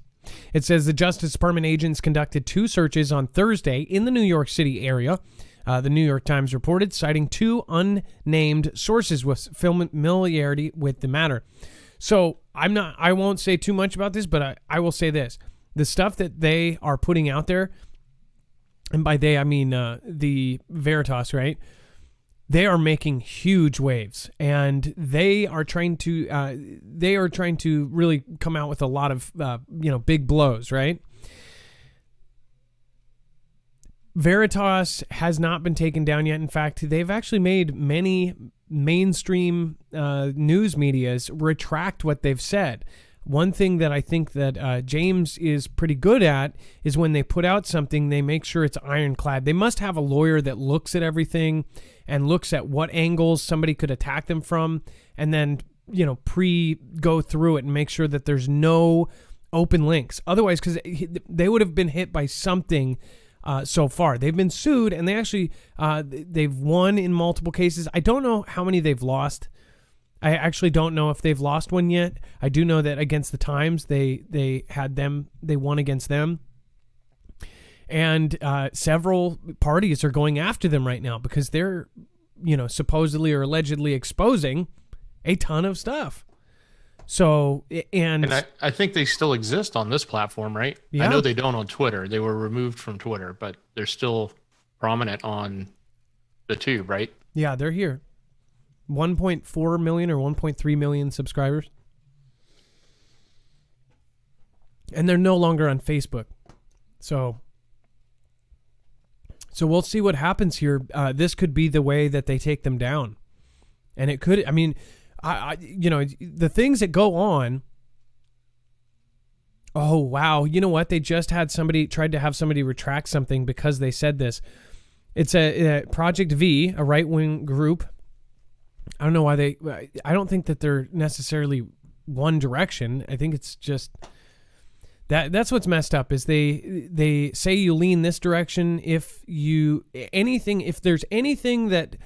It says the Justice Department agents conducted 2 searches on Thursday in the New York City area. The New York Times reported, citing 2 unnamed sources with familiarity with the matter. So I won't say too much about this, but I will say this. The stuff that they are putting out there, and by they I mean the Veritas, right? They are making huge waves, and they are trying to really come out with a lot of big blows, right? Veritas has not been taken down yet. In fact, they've actually made many mainstream news medias retract what they've said. One thing that I think that James is pretty good at is when they put out something, they make sure it's ironclad. They must have a lawyer that looks at everything and looks at what angles somebody could attack them from, and then, go through it and make sure that there's no open links. Otherwise, because they would have been hit by something so far. They've been sued, and they actually they've won in multiple cases. I don't know how many they've lost. I actually don't know if they've lost one yet. I do know that against the Times, they won against them. And several parties are going after them right now because they're, supposedly or allegedly exposing a ton of stuff. So, and I think they still exist on this platform, right? Yeah. I know they don't on Twitter. They were removed from Twitter, but they're still prominent on the tube, right? Yeah, they're here. 1.4 million or 1.3 million subscribers. And they're no longer on Facebook. So we'll see what happens here. This could be the way that they take them down. And it could, the things that go on. Oh, wow. You know what? They just had tried to have somebody retract something because they said this. It's a Project V, a right-wing group. I don't know why I don't think that they're necessarily one direction. I think it's just that's what's messed up is they say you lean this direction if there's anything that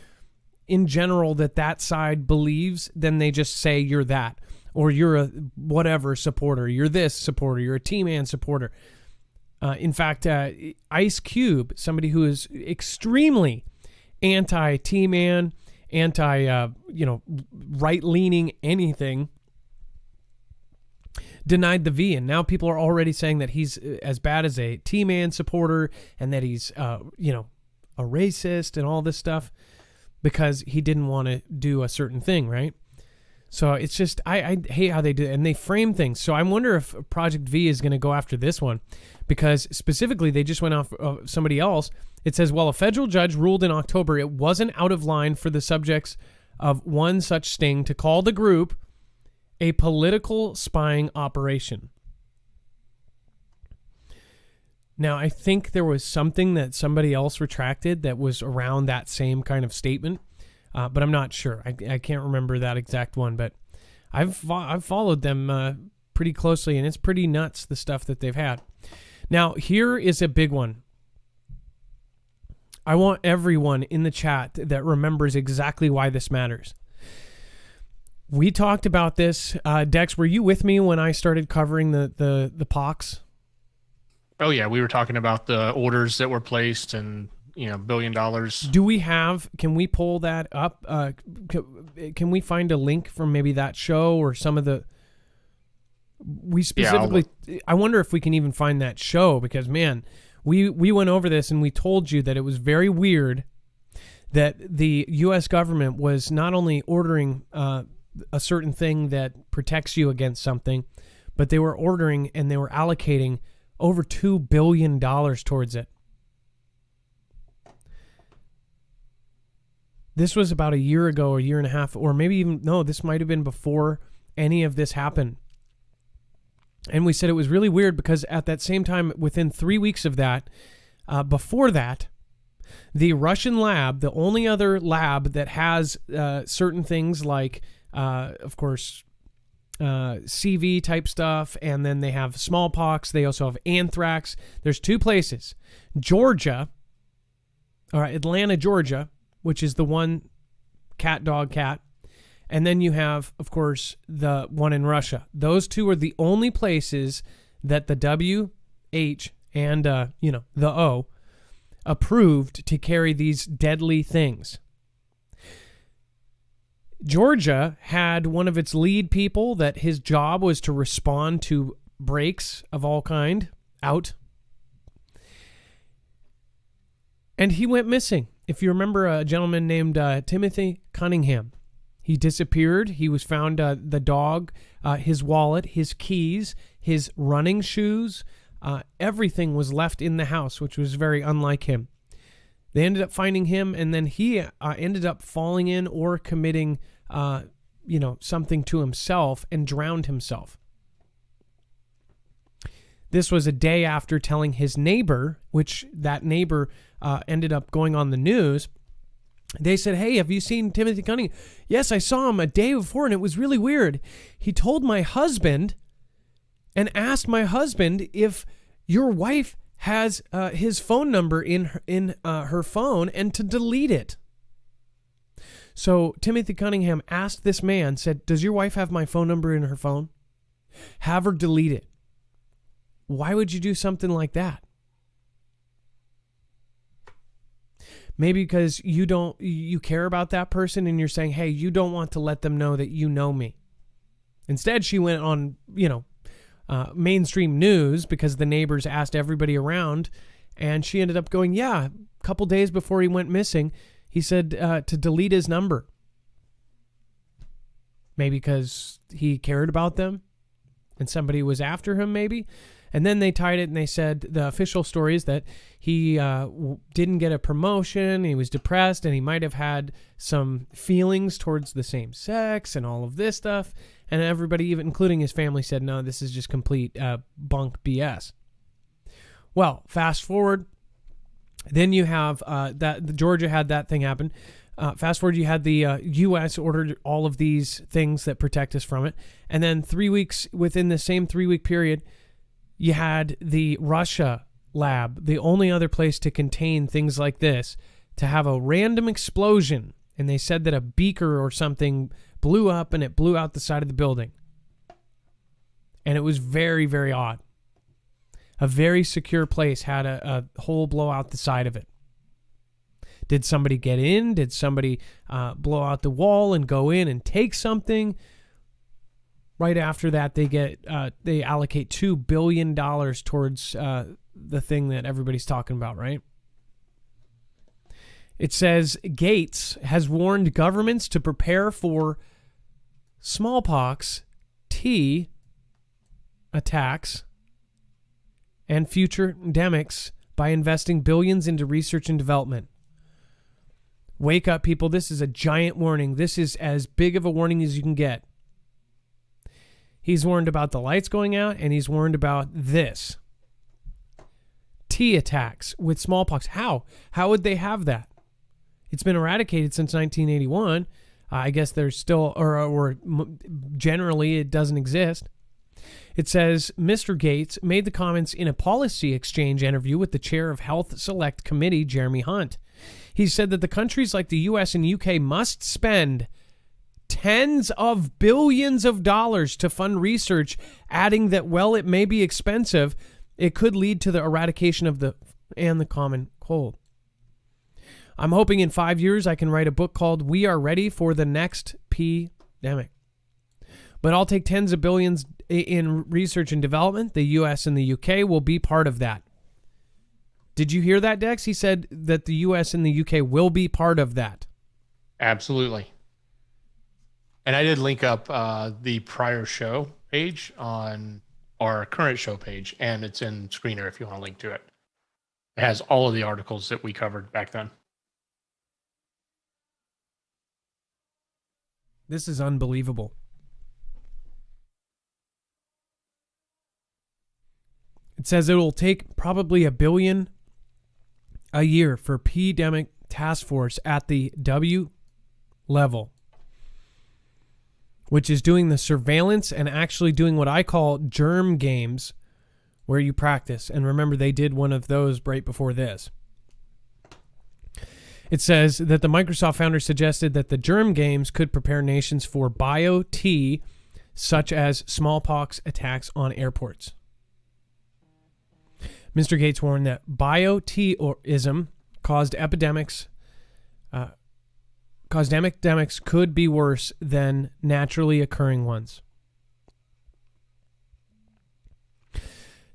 in general that side believes, then they just say you're that, or you're a whatever supporter, you're this supporter, you're a T-Man supporter. In fact, Ice Cube, somebody who is extremely anti-T-Man, right-leaning anything, denied the V, and now people are already saying that he's as bad as a T-Man supporter and that he's a racist and all this stuff because he didn't want to do a certain thing, right? So it's just I hate how they do it, and they frame things. So I wonder if Project V is going to go after this one because specifically they just went off somebody else. It says, well, a federal judge ruled in October it wasn't out of line for the subjects of one such sting to call the group a political spying operation. Now, I think there was something that somebody else retracted that was around that same kind of statement, but I'm not sure. I can't remember that exact one, but I've followed them pretty closely, and it's pretty nuts, the stuff that they've had. Now, here is a big one. I want everyone in the chat that remembers exactly why this matters. We talked about this. Dex, were you with me when I started covering the pox? Oh yeah, we were talking about the orders that were placed and $1 billion. Can we pull that up? Can we find a link from maybe that show or some of the? We specifically. Yeah, I wonder if we can even find that show, because man, we went over this and we told you that it was very weird that the U.S. government was not only ordering a certain thing that protects you against something, but they were ordering and they were allocating over $2 billion towards it. This was about a year ago, a year and a half, or maybe even, no, this might have been before any of this happened. And we said it was really weird because at that same time, within 3 weeks of that, before that, the Russian lab, the only other lab that has certain things like, of course, CV type stuff, and then they have smallpox. They also have anthrax. There's two places, Georgia, or Atlanta, Georgia, which is the one cat, dog, cat. And then you have, of course, the one in Russia. Those two are the only places that the W, H, and, the O approved to carry these deadly things. Georgia had one of its lead people that his job was to respond to breaks of all kind out. And he went missing. If you remember a gentleman named Timothy Cunningham, he disappeared. He was found, the dog, his wallet, his keys, his running shoes, everything was left in the house, which was very unlike him. They ended up finding him, and then he ended up falling in or committing something to himself and drowned himself. This was a day after telling his neighbor, which that neighbor ended up going on the news. They said, "Hey, have you seen Timothy Cunningham?" "Yes, I saw him a day before, and it was really weird. He told my husband and asked my husband if your wife has his phone number in her phone and to delete it." So Timothy Cunningham asked this man, said, "Does your wife have my phone number in her phone? Have her delete it." Why would you do something like that? Maybe because you care about that person and you're saying, hey, you don't want to let them know that you know me. Instead, she went on, mainstream news because the neighbors asked everybody around, and she ended up going, yeah, a couple days before he went missing, he said to delete his number. Maybe because he cared about them and somebody was after him, maybe. And then they tied it and they said the official story is that he didn't get a promotion, he was depressed, and he might have had some feelings towards the same sex and all of this stuff. And everybody, even including his family, said, no, this is just complete bunk BS. Well, fast forward. Then you have Georgia had that thing happen. Fast forward, you had the U.S. ordered all of these things that protect us from it. And then 3 weeks, within the same 3-week period, you had the Russia lab, the only other place to contain things like this, to have a random explosion. And they said that a beaker or something blew up and it blew out the side of the building. And it was very, very odd. A very secure place had a hole blow out the side of it. Did somebody get in? Did somebody blow out the wall and go in and take something? Right after that, they allocate $2 billion towards the thing that everybody's talking about, right? It says Gates has warned governments to prepare for smallpox, T attacks, and future endemics by investing billions into research and development. Wake up, people. This is a giant warning. This is as big of a warning as you can get. He's warned about the lights going out, and he's warned about this. Tea attacks with smallpox. How? How would they have that? It's been eradicated since 1981. I guess there's still, or generally it doesn't exist. It says, Mr. Gates made the comments in a policy exchange interview with the chair of Health Select Committee, Jeremy Hunt. He said that the countries like the US and UK must spend tens of billions of dollars to fund research, adding that, well, it may be expensive, it could lead to the eradication of the common cold. I'm hoping in 5 years I can write a book called We Are Ready for the Next Pandemic. But I'll take tens of billions in research and development. The US and the UK will be part of that. Did you hear that, Dex? He said that the US and the UK will be part of that. Absolutely. And I did link up the prior show page on our current show page, and it's in Screener if you want to link to it. It has all of the articles that we covered back then. This is unbelievable. It says it will take probably $1 billion a year for pandemic task force at the W level, which is doing the surveillance and actually doing what I call germ games, where you practice. And remember, they did one of those right before this. It says that the Microsoft founder suggested that the germ games could prepare nations for bio-T, such as smallpox attacks on airports. Mr. Gates warned that bio-T-ism caused epidemics could be worse than naturally occurring ones. It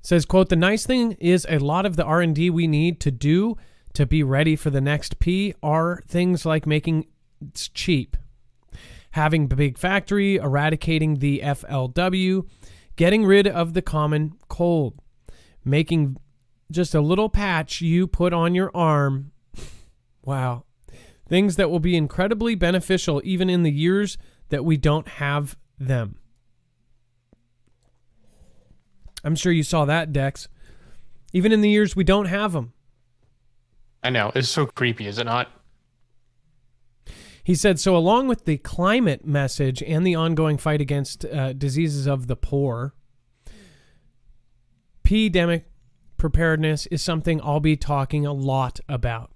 says, quote, the nice thing is a lot of the R&D we need to do to be ready for the next P are things like making it cheap, having a big factory, eradicating the FLW, getting rid of the common cold, making just a little patch you put on your arm. Wow. Things that will be incredibly beneficial even in the years that we don't have them. I'm sure you saw that, Dex. Even in the years we don't have them. I know. It's so creepy, is it not? He said, so along with the climate message and the ongoing fight against diseases of the poor, pandemic preparedness is something I'll be talking a lot about.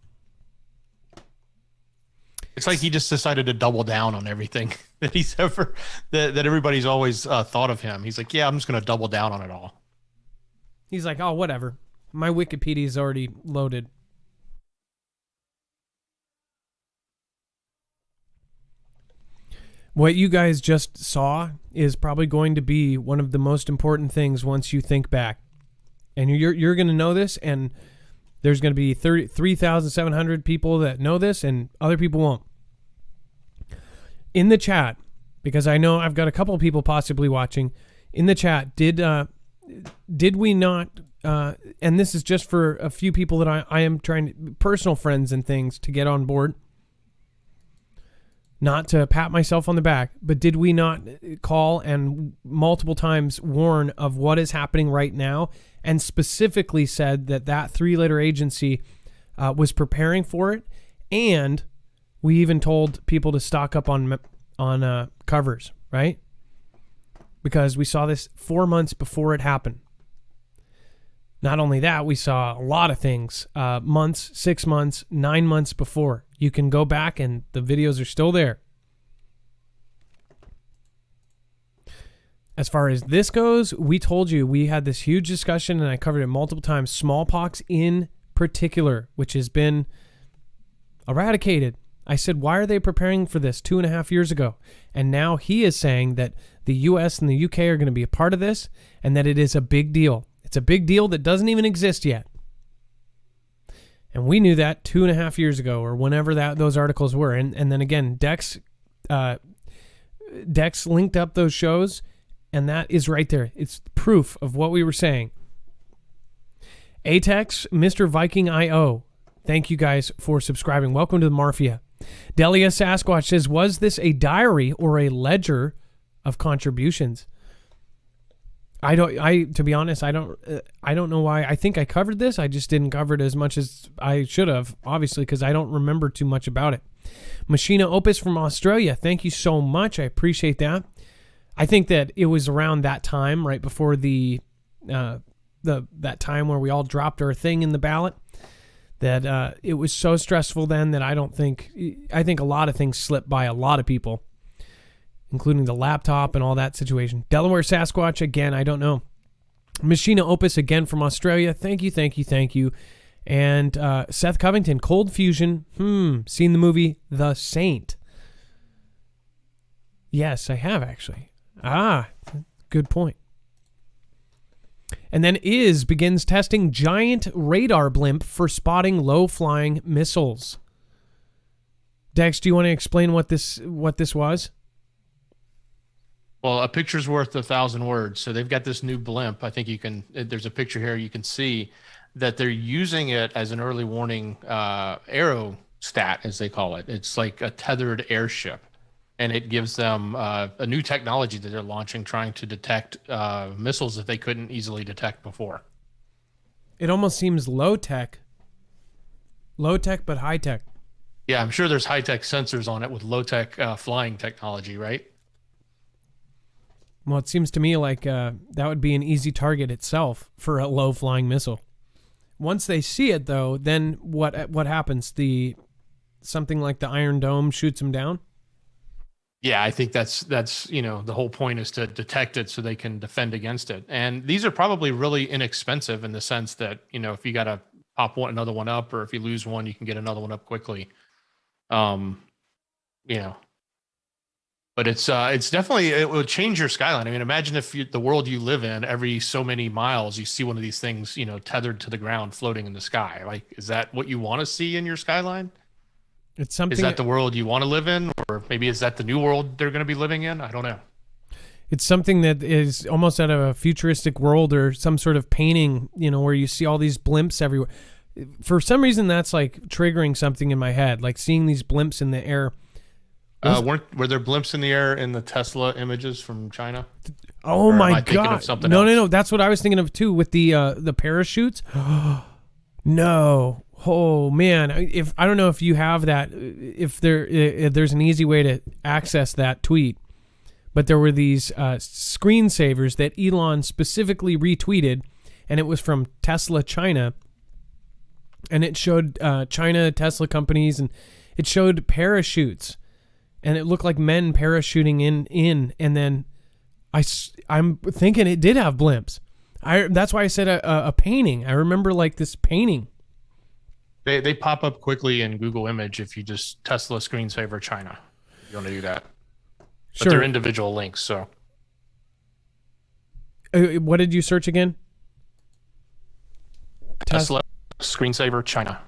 It's like he just decided to double down on everything that he's ever, that everybody's always thought of him. He's like, yeah, I'm just going to double down on it all. He's like, oh, whatever. My Wikipedia is already loaded. What you guys just saw is probably going to be one of the most important things once you think back. And you're going to know this, and there's going to be 3,700 people that know this, and other people won't. In the chat, because I know I've got a couple of people possibly watching, in the chat, did we not, and this is just for a few people that I am trying to, personal friends and things, to get on board, not to pat myself on the back, but did we not call and multiple times warn of what is happening right now, and specifically said that that three-letter agency was preparing for it, and we even told people to stock up on covers, right? Because we saw this 4 months before it happened. Not only that, we saw a lot of things months, 6 months, 9 months before. You can go back and the videos are still there. As far as this goes, we told you we had this huge discussion, and I covered it multiple times. Smallpox in particular, which has been eradicated. I said, why are they preparing for this 2.5 years ago? And now he is saying that the US and the UK are going to be a part of this, and that it is a big deal. It's a big deal that doesn't even exist yet. And we knew that 2.5 years ago, or whenever those articles were. And then again, Dex linked up those shows, and that is right there. It's proof of what we were saying. Atex, Mr. Viking IO, thank you guys for subscribing. Welcome to the Mafia. Delia Sasquatch says, was this a diary or a ledger of contributions? To be honest, I don't know why. I think I covered this. I just didn't cover it as much as I should have, obviously, because I don't remember too much about it. Machina Opus from Australia, thank you so much. I appreciate that. I think that it was around that time, right before that time where we all dropped our thing in the ballot, that it was so stressful then that I think a lot of things slipped by a lot of people, including the laptop and all that situation. Delaware Sasquatch, again, I don't know. Machina Opus, again, from Australia. Thank you. And Seth Covington, Cold Fusion. Seen the movie The Saint? Yes, I have, actually. Good point. And then begins testing giant radar blimp for spotting low-flying missiles. Dex, do you want to explain what this was? Well, a picture's worth 1,000 words. So they've got this new blimp. I think there's a picture here. You can see that they're using it as an early warning aerostat, as they call it. It's like a tethered airship. And it gives them a new technology that they're launching, trying to detect missiles that they couldn't easily detect before. It almost seems low-tech. Low-tech, but high-tech. Yeah, I'm sure there's high-tech sensors on it with low-tech flying technology, right? Well, it seems to me like that would be an easy target itself for a low-flying missile. Once they see it, though, then what happens? Something like the Iron Dome shoots them down? Yeah, I think that's the whole point is to detect it so they can defend against it. And these are probably really inexpensive in the sense that, if you got to pop another one up, or if you lose one, you can get another one up quickly. But it's definitely, it will change your skyline. I mean, imagine if the world you live in, every so many miles, you see one of these things, tethered to the ground, floating in the sky. Like, is that what you want to see in your skyline? It's something. Is that the world you want to live in, or maybe is that the new world they're going to be living in? I don't know. It's something that is almost out of a futuristic world or some sort of painting, where you see all these blimps everywhere. For some reason, that's like triggering something in my head, like seeing these blimps in the air. Were there blimps in the air in the Tesla images from China? Oh my God! No. That's what I was thinking of too, with the parachutes. No. Oh man, I don't know if you have that, if there's an easy way to access that tweet, but there were these screensavers that Elon specifically retweeted, and it was from Tesla China, and it showed China Tesla companies, and it showed parachutes, and it looked like men parachuting in, and then I'm thinking it did have blimps. That's why I said a painting. I remember like this painting. They pop up quickly in Google Image if you just Tesla screensaver China. You want to do that. Sure. But they're individual links, so. What did you search again? Tesla screensaver China.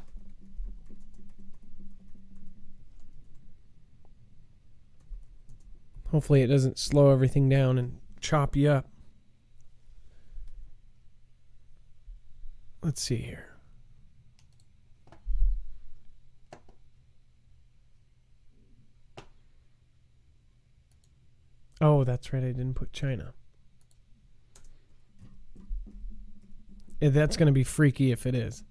Hopefully it doesn't slow everything down and chop you up. Let's see here. Oh, that's right. I didn't put China. That's going to be freaky if it is.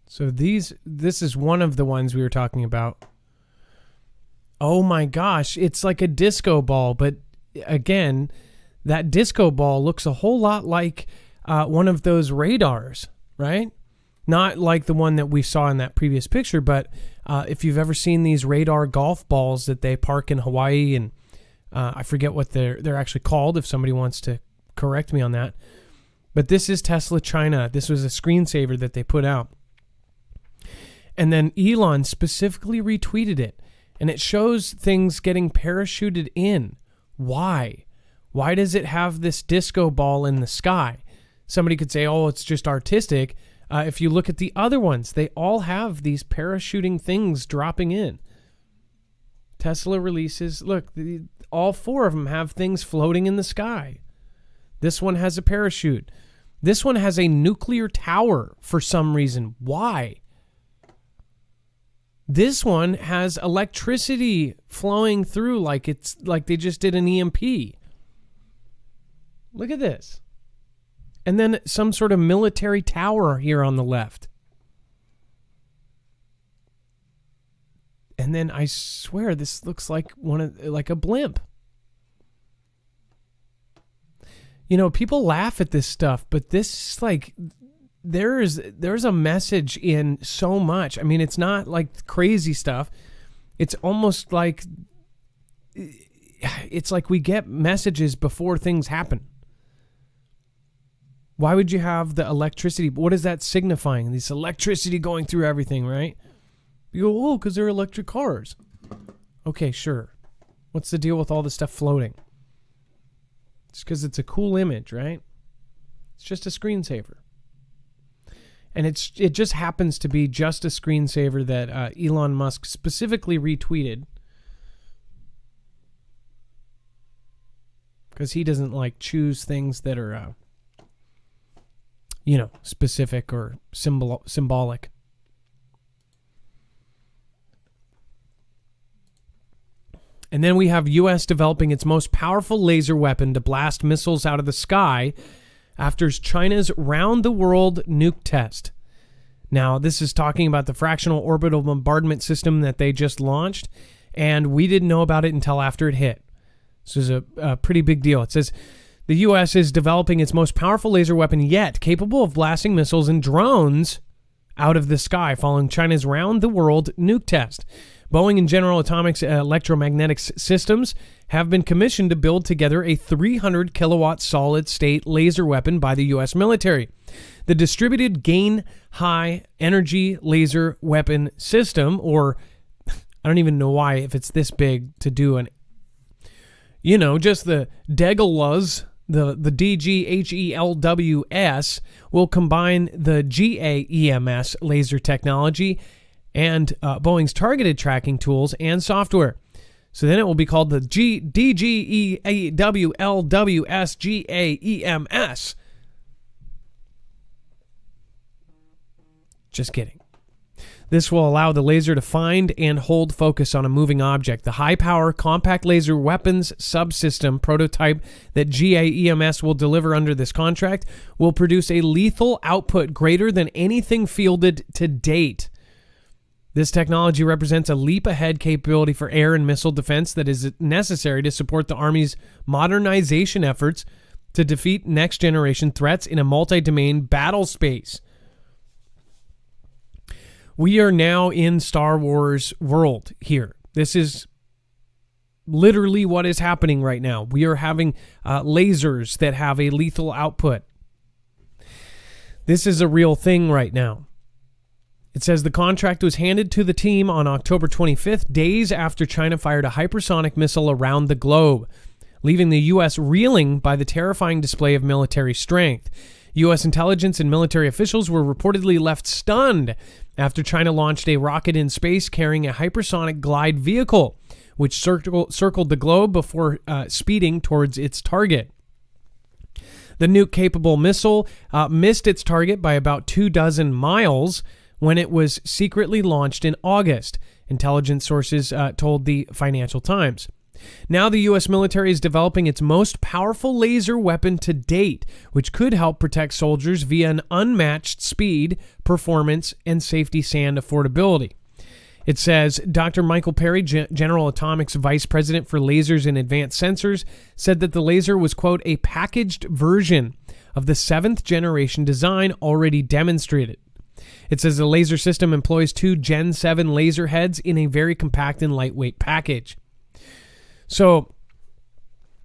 So this is one of the ones we were talking about. Oh my gosh, it's like a disco ball, but again, that disco ball looks a whole lot like one of those radars, right? Not like the one that we saw in that previous picture, but if you've ever seen these radar golf balls that they park in Hawaii, and I forget what they're actually called, if somebody wants to correct me on that. But this is Tesla China. This was a screensaver that they put out. And then Elon specifically retweeted it, and it shows things getting parachuted in. Why? Why does it have this disco ball in the sky? Somebody could say, oh, it's just artistic. If you look at the other ones, they all have these parachuting things dropping in. Tesla releases, look, all four of them have things floating in the sky. This one has a parachute. This one has a nuclear tower for some reason. Why? This one has electricity flowing through like they just did an EMP. Look at this. And then some sort of military tower here on the left. And then I swear this looks like like a blimp. You know, people laugh at this stuff, but this there's a message in so much. I mean, it's not like crazy stuff. It's almost like we get messages before things happen. Why would you have the electricity? What is that signifying? This electricity going through everything, right? You go, oh, because they're electric cars. Okay, sure. What's the deal with all this stuff floating? It's because it's a cool image, right? It's just a screensaver. And it just happens to be just a screensaver that Elon Musk specifically retweeted. Because he doesn't choose things that are, specific or symbolic. And then we have U.S. developing its most powerful laser weapon to blast missiles out of the sky after China's round-the-world nuke test. Now, this is talking about the fractional orbital bombardment system that they just launched, and we didn't know about it until after it hit. This is a pretty big deal. It says, the U.S. is developing its most powerful laser weapon yet, capable of blasting missiles and drones out of the sky following China's round-the-world nuke test. Boeing and General Atomics Electromagnetic Systems have been commissioned to build together a 300 kilowatt solid-state laser weapon by the U.S. military. The Distributed Gain High Energy Laser Weapon System, or I don't even know why, if it's this big to do just the DEGLWS, the DGHELWS, will combine the GAEMS laser technology and Boeing's targeted tracking tools and software. So then it will be called the DGEAWLWSGAEMS. Just kidding. This will allow the laser to find and hold focus on a moving object. The high-power compact laser weapons subsystem prototype that GAEMS will deliver under this contract will produce a lethal output greater than anything fielded to date. This technology represents a leap-ahead capability for air and missile defense that is necessary to support the Army's modernization efforts to defeat next-generation threats in a multi-domain battle space. We are now in Star Wars world here. This is literally what is happening right now. We are having lasers that have a lethal output. This is a real thing right now. It says the contract was handed to the team on October 25th, days after China fired a hypersonic missile around the globe, leaving the U.S. reeling by the terrifying display of military strength. U.S. intelligence and military officials were reportedly left stunned after China launched a rocket in space carrying a hypersonic glide vehicle, which circled the globe before speeding towards its target. The nuke-capable missile missed its target by about 24 miles when it was secretly launched in August, intelligence sources told the Financial Times. Now the U.S. military is developing its most powerful laser weapon to date, which could help protect soldiers via an unmatched speed, performance, and safety SAN affordability. It says, Dr. Michael Perry, General Atomics Vice President for Lasers and Advanced Sensors, said that the laser was, quote, a packaged version of the 7th generation design already demonstrated. It says the laser system employs 2 Gen 7 laser heads in a very compact and lightweight package. So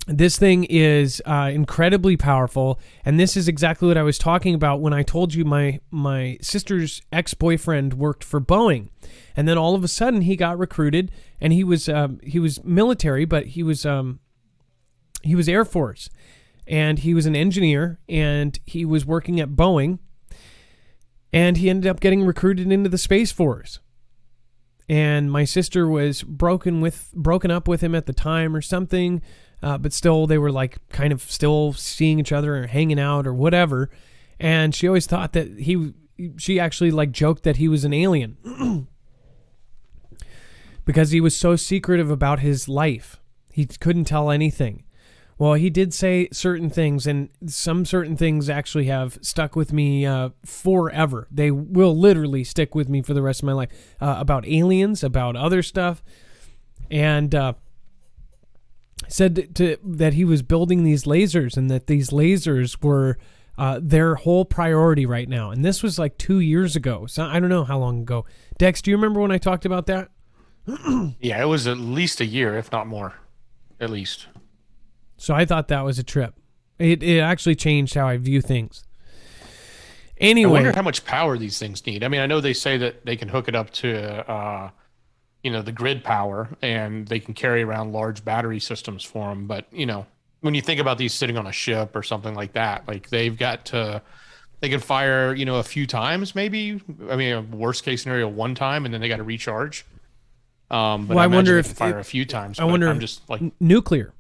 this thing is incredibly powerful, and this is exactly what I was talking about when I told you my sister's ex-boyfriend worked for Boeing, and then all of a sudden he got recruited, and he was military, but he was Air Force, and he was an engineer, and he was working at Boeing, and he ended up getting recruited into the Space Force. And my sister was broken up with him at the time or something, but still they were like kind of still seeing each other or hanging out or whatever. And she always thought that she actually like joked that he was an alien because he was so secretive about his life. He couldn't tell anything. Well, he did say certain things, and some certain things actually have stuck with me forever. They will literally stick with me for the rest of my life, about aliens, about other stuff. And said that he was building these lasers, and that these lasers were their whole priority right now. And this was like 2 years ago. So I don't know how long ago. Dex, do you remember when I talked about that? Yeah, it was at least a year, if not more, at least. So I thought that was a trip. It actually changed how I view things. Anyway, I wonder how much power these things need. I mean, I know they say that they can hook it up to, the grid power, and they can carry around large battery systems for them. But, when you think about these sitting on a ship or something like that, like they can fire, a few times maybe. I mean, a worst case scenario, one time, and then they got to recharge. But I wonder if fire a few times. I wonder. I'm just like nuclear.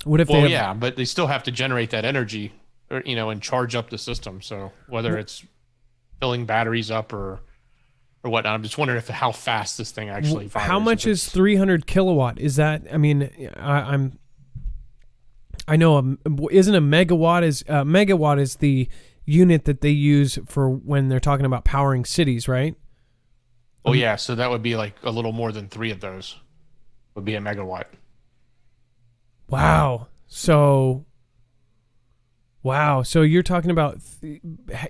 What if but they still have to generate that energy, or, and charge up the system. So whether it's filling batteries up or whatnot, I'm just wondering how fast this thing actually fires. How much is 300 kilowatt? Is that? I mean, I know isn't a megawatt is the unit that they use for when they're talking about powering cities, right? Oh yeah, so that would be like a little more than 3 of those would be a megawatt. Wow. So you're talking about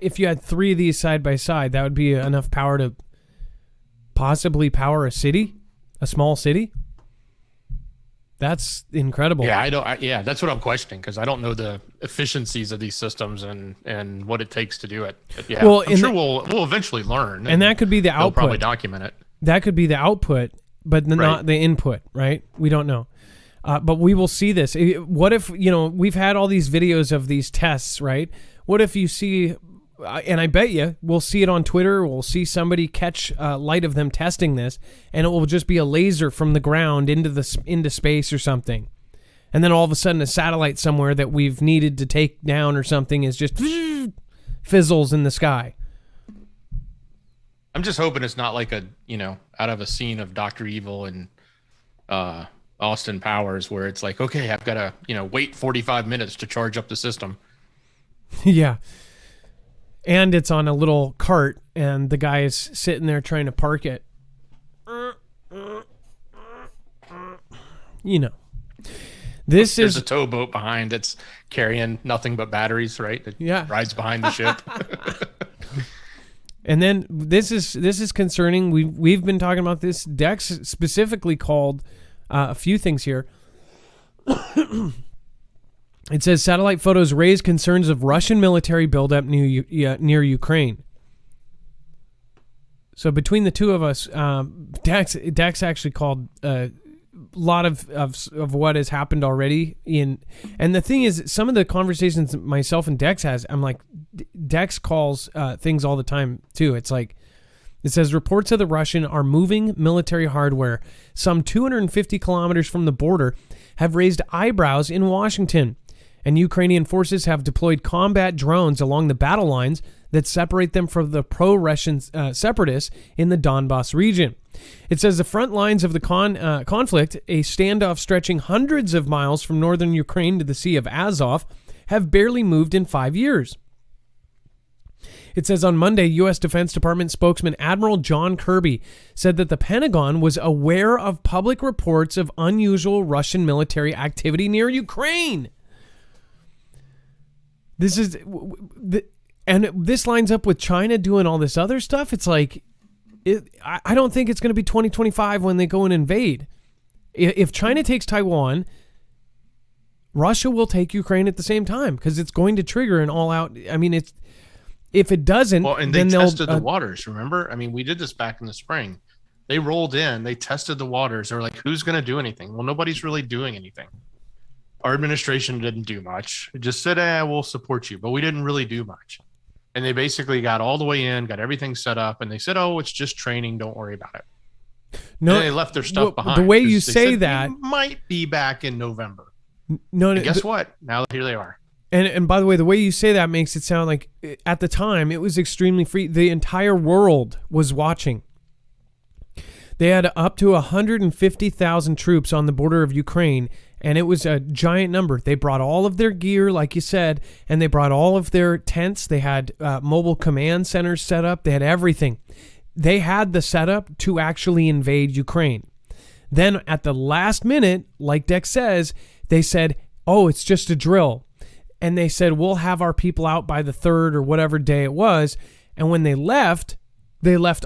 if you had 3 of these side by side, that would be enough power to possibly power a city, a small city. That's incredible. Yeah, that's what I'm questioning, because I don't know the efficiencies of these systems and what it takes to do it. But yeah, well, I'm sure we'll eventually learn. And that could be the output. They'll probably document it. That could be the output, but not the input, right? We don't know. But we will see this. What if, we've had all these videos of these tests, right? What if you see, and I bet you we'll see it on Twitter, we'll see somebody catch light of them testing this, and it will just be a laser from the ground into space or something. And then all of a sudden a satellite somewhere that we've needed to take down or something is just fizzles in the sky. I'm just hoping it's not like out of a scene of Dr. Evil and Austin Powers, where it's like, okay, I've got to, wait 45 minutes to charge up the system. Yeah. And it's on a little cart, and the guy is sitting there trying to park it. There's a towboat behind that's carrying nothing but batteries, right? That rides behind the ship. And then this is concerning. We've been talking about this. Dex specifically called a few things here. It says satellite photos raise concerns of Russian military buildup near Ukraine. So between the two of us, Dex actually called a lot of what has happened already. And the thing is, some of the conversations myself and Dex has, I'm like, Dex calls things all the time too. It's like, it says reports of the Russian are moving military hardware some 250 kilometers from the border have raised eyebrows in Washington. And Ukrainian forces have deployed combat drones along the battle lines that separate them from the pro-Russian separatists in the Donbass region. It says the front lines of the conflict, a standoff stretching hundreds of miles from northern Ukraine to the Sea of Azov, have barely moved in 5 years. It says on Monday, U.S. Defense Department spokesman Admiral John Kirby said that the Pentagon was aware of public reports of unusual Russian military activity near Ukraine. This lines up with China doing all this other stuff. It's like, I don't think it's going to be 2025 when they go and invade. If China takes Taiwan, Russia will take Ukraine at the same time, because it's going to trigger an all-out. I mean, if it doesn't, and they tested the waters. Remember, I mean, we did this back in the spring. They rolled in, they tested the waters. They were like, "Who's going to do anything?" Well, nobody's really doing anything. Our administration didn't do much. It just said, we'll support you. But we didn't really do much. And they basically got all the way in, got everything set up, and they said, it's just training. Don't worry about it. No, and they left their stuff behind. The way you say that, might be back in November. No, and guess what? Now here they are. And by the way, the way you say that makes it sound like at the time it was extremely free. The entire world was watching. They had up to 150,000 troops on the border of Ukraine, and it was a giant number. They brought all of their gear, like you said, and they brought all of their tents. They had mobile command centers set up. They had everything. They had the setup to actually invade Ukraine. Then at the last minute, like Dex says, they said, oh, it's just a drill. And they said, we'll have our people out by the 3rd or whatever day it was. And when they left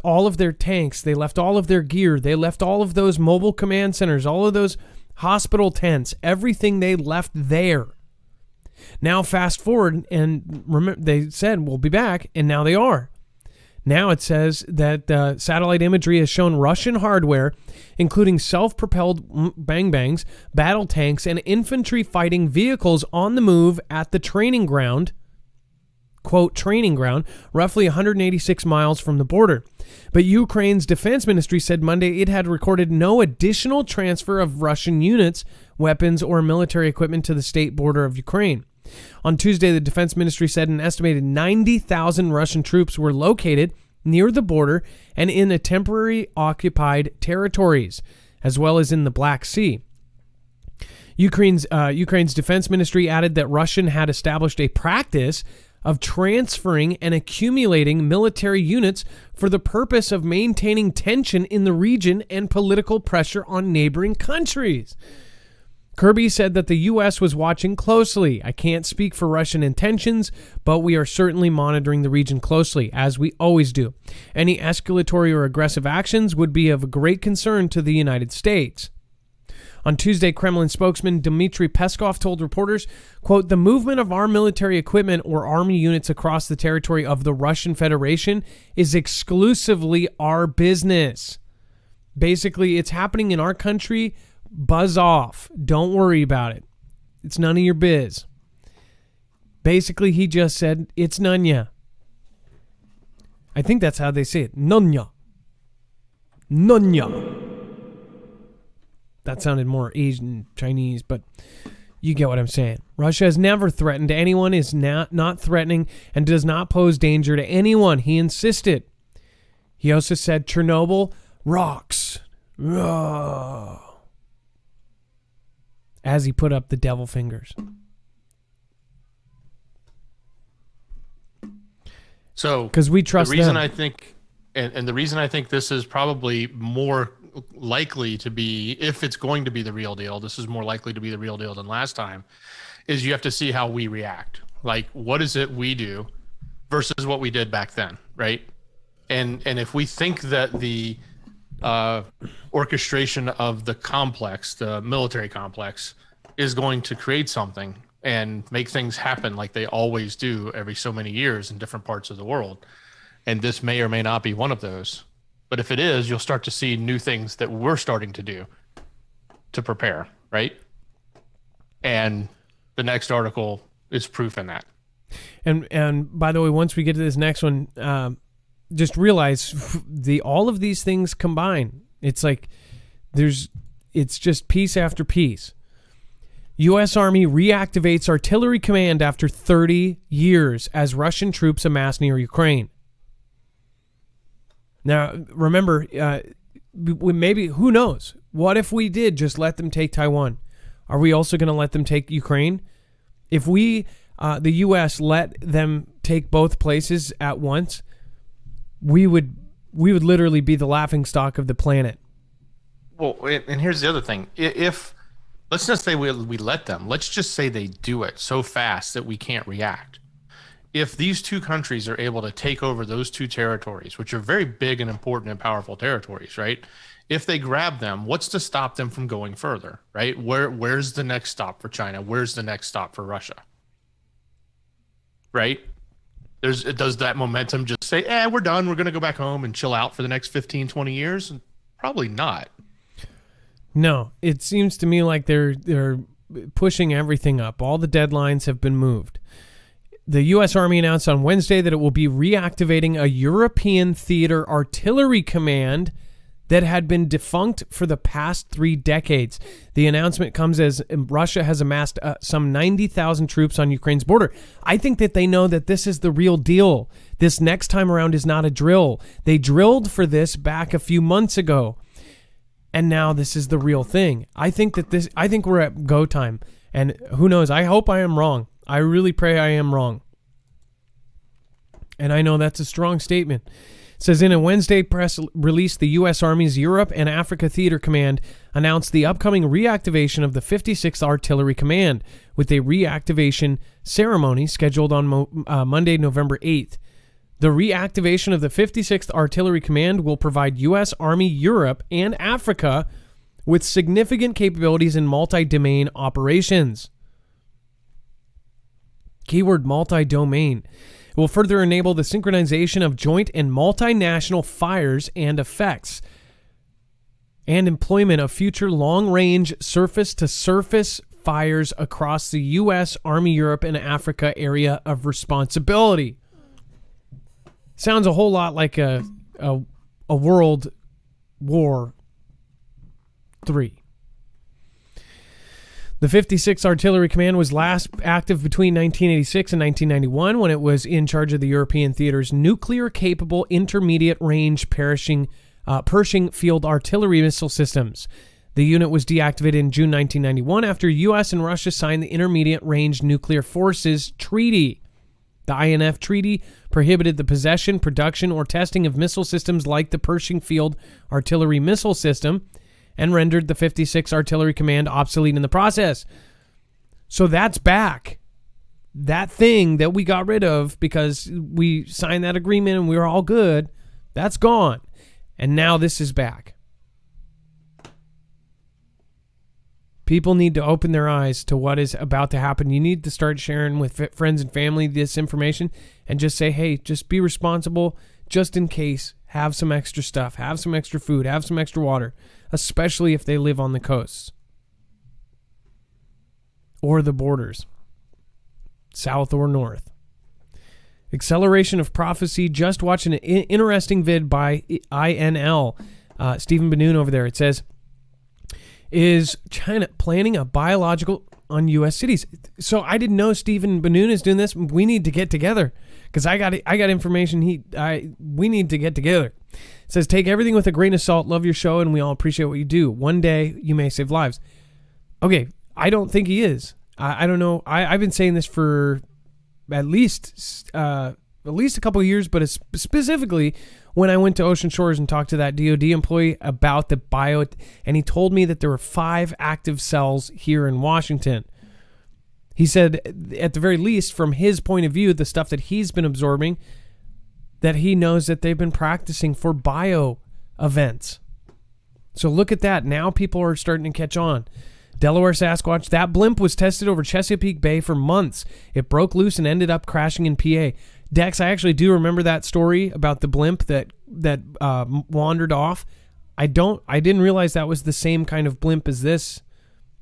all of their tanks. They left all of their gear. They left all of those mobile command centers, all of those hospital tents, everything they left there. Now fast forward, and remember, they said, we'll be back, and now they are. Now it says that satellite imagery has shown Russian hardware, including self-propelled bang-bangs, battle tanks, and infantry fighting vehicles on the move at the training ground, quote, training ground, roughly 186 miles from the border. But Ukraine's defense ministry said Monday it had recorded no additional transfer of Russian units, weapons, or military equipment to the state border of Ukraine. On Tuesday, the defense ministry said an estimated 90,000 Russian troops were located near the border and in the temporary occupied territories, as well as in the Black Sea. Ukraine's defense ministry added that Russia had established a practice of transferring and accumulating military units for the purpose of maintaining tension in the region and political pressure on neighboring countries. Kirby said that the U.S. was watching closely. I can't speak for Russian intentions, but we are certainly monitoring the region closely, as we always do. Any escalatory or aggressive actions would be of great concern to the United States. On Tuesday, Kremlin spokesman Dmitry Peskov told reporters, quote, the movement of our military equipment or army units across the territory of the Russian Federation is exclusively our business. Basically, it's happening in our country. Buzz off. Don't worry about it. It's none of your biz. Basically, he just said, it's nonya. I think that's how they say it. Nonya. Nonya. That sounded more Asian, Chinese, but you get what I'm saying. Russia has never threatened anyone, is not threatening, and does not pose danger to anyone, he insisted. He also said Chernobyl rocks. As he put up the devil fingers. So, because we trust the reason them. I think, and the reason I think this is probably more likely to be, if it's going to be the real deal, this is more likely to be the real deal than last time, is you have to see how we react. Like, what is it we do versus what we did back then, right? And if we think that the orchestration of the complex, the military complex, is going to create something and make things happen like they always do every so many years in different parts of the world, and this may or may not be one of those. But if it is, you'll start to see new things that we're starting to do to prepare, right? And the next article is proof in that. And by the way, once we get to this next one, just realize all of these things combine. It's like it's just piece after piece. U.S. Army reactivates artillery command after 30 years as Russian troops amass near Ukraine. Now, remember, maybe, who knows? What if we did just let them take Taiwan? Are we also going to let them take Ukraine? If we, the U.S., let them take both places at once, we would literally be the laughingstock of the planet. Well, and here's the other thing. If let's not say we let them. Let's just say they do it so fast that we can't react. If these two countries are able to take over those two territories, which are very big and important and powerful territories, right? If they grab them, what's to stop them from going further, right? Where's the next stop for China? Where's the next stop for Russia? Right? Does that momentum just say, we're done. We're going to go back home and chill out for the next 15, 20 years? Probably not. No, it seems to me like they're pushing everything up. All the deadlines have been moved. The U.S. Army announced on Wednesday that it will be reactivating a European theater artillery command that had been defunct for the past 3 decades. The announcement comes as Russia has amassed some 90,000 troops on Ukraine's border. I think that they know that this is the real deal. This next time around is not a drill. They drilled for this back a few months ago, and now this is the real thing. I think we're at go time, and who knows? I hope I am wrong. I really pray I am wrong. And I know that's a strong statement. It says, in a Wednesday press release, the U.S. Army's Europe and Africa Theater Command announced the upcoming reactivation of the 56th Artillery Command, with a reactivation ceremony scheduled on Monday, November 8th. The reactivation of the 56th Artillery Command will provide U.S. Army Europe and Africa with significant capabilities in multi-domain operations. Keyword multi-domain. It will further enable the synchronization of joint and multinational fires and effects, and employment of future long-range surface-to-surface fires across the U.S. Army Europe and Africa area of responsibility. Sounds a whole lot like a World War III. The 56th Artillery Command was last active between 1986 and 1991 when it was in charge of the European theater's nuclear-capable intermediate-range Pershing field artillery missile systems. The unit was deactivated in June 1991 after U.S. and Russia signed the Intermediate-Range Nuclear Forces Treaty. The INF Treaty prohibited the possession, production, or testing of missile systems like the Pershing Field Artillery Missile System, and rendered the 56th Artillery Command obsolete in the process. So that's back. That thing that we got rid of because we signed that agreement and we were all good, that's gone. And now this is back. People need to open their eyes to what is about to happen. You need to start sharing with friends and family this information and just say, hey, just be responsible just in case. Have some extra stuff. Have some extra food. Have some extra water, especially if they live on the coasts or the borders, south or north. Acceleration of Prophecy. Just watch an interesting vid by INL. Stephen Benoon over there. It says, is China planning a biological on U.S. cities? So I didn't know Stephen Benoon is doing this. We need to get together because I got information. We need to get together. It says, take everything with a grain of salt. Love your show, and we all appreciate what you do. One day you may save lives. Okay, I don't think he is. I don't know. I've been saying this for at least a couple of years, but specifically when I went to Ocean Shores and talked to that DoD employee about the bio, and he told me that there were 5 active cells here in Washington. He said, at the very least, from his point of view, the stuff that he's been absorbing, that he knows that they've been practicing for bio events. So look at that. Now people are starting to catch on. Delaware Sasquatch, that blimp was tested over Chesapeake Bay for months. It broke loose and ended up crashing in PA. Dex, I actually do remember that story about the blimp that wandered off. I didn't realize that was the same kind of blimp as this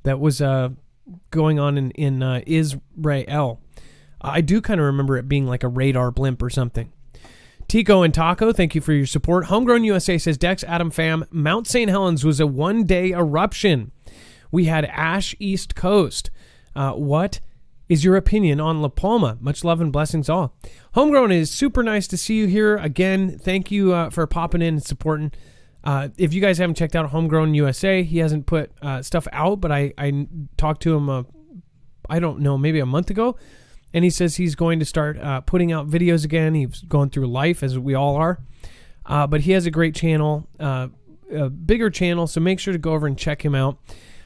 that was going on in Israel. I do kind of remember it being like a radar blimp or something. Tico and Taco, thank you for your support. Homegrown USA says, Dex, Adam Fam, Mount St. Helens was a one-day eruption. We had ash East Coast. What is your opinion on La Palma? Much love and blessings all. Homegrown, is super nice to see you here again. Thank you for popping in and supporting. If you guys haven't checked out Homegrown USA, he hasn't put stuff out, but I talked to him, I don't know, maybe a month ago, and he says he's going to start putting out videos again. He's going through life, as we all are, but he has a great channel, a bigger channel, so make sure to go over and check him out.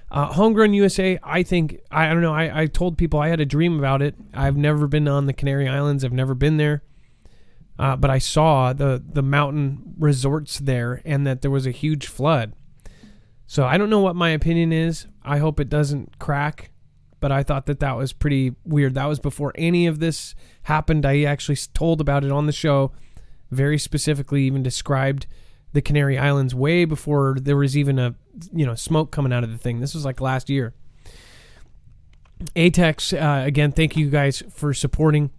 Homegrown USA, I think, I don't know, I told people I had a dream about it. I've never been on the Canary Islands. I've never been there. But I saw the mountain resorts there and that there was a huge flood. So I don't know what my opinion is. I hope it doesn't crack. But I thought that was pretty weird. That was before any of this happened. I actually told about it on the show, very specifically, even described the Canary Islands way before there was even smoke coming out of the thing. This was like last year. Atex, again, thank you guys for supporting.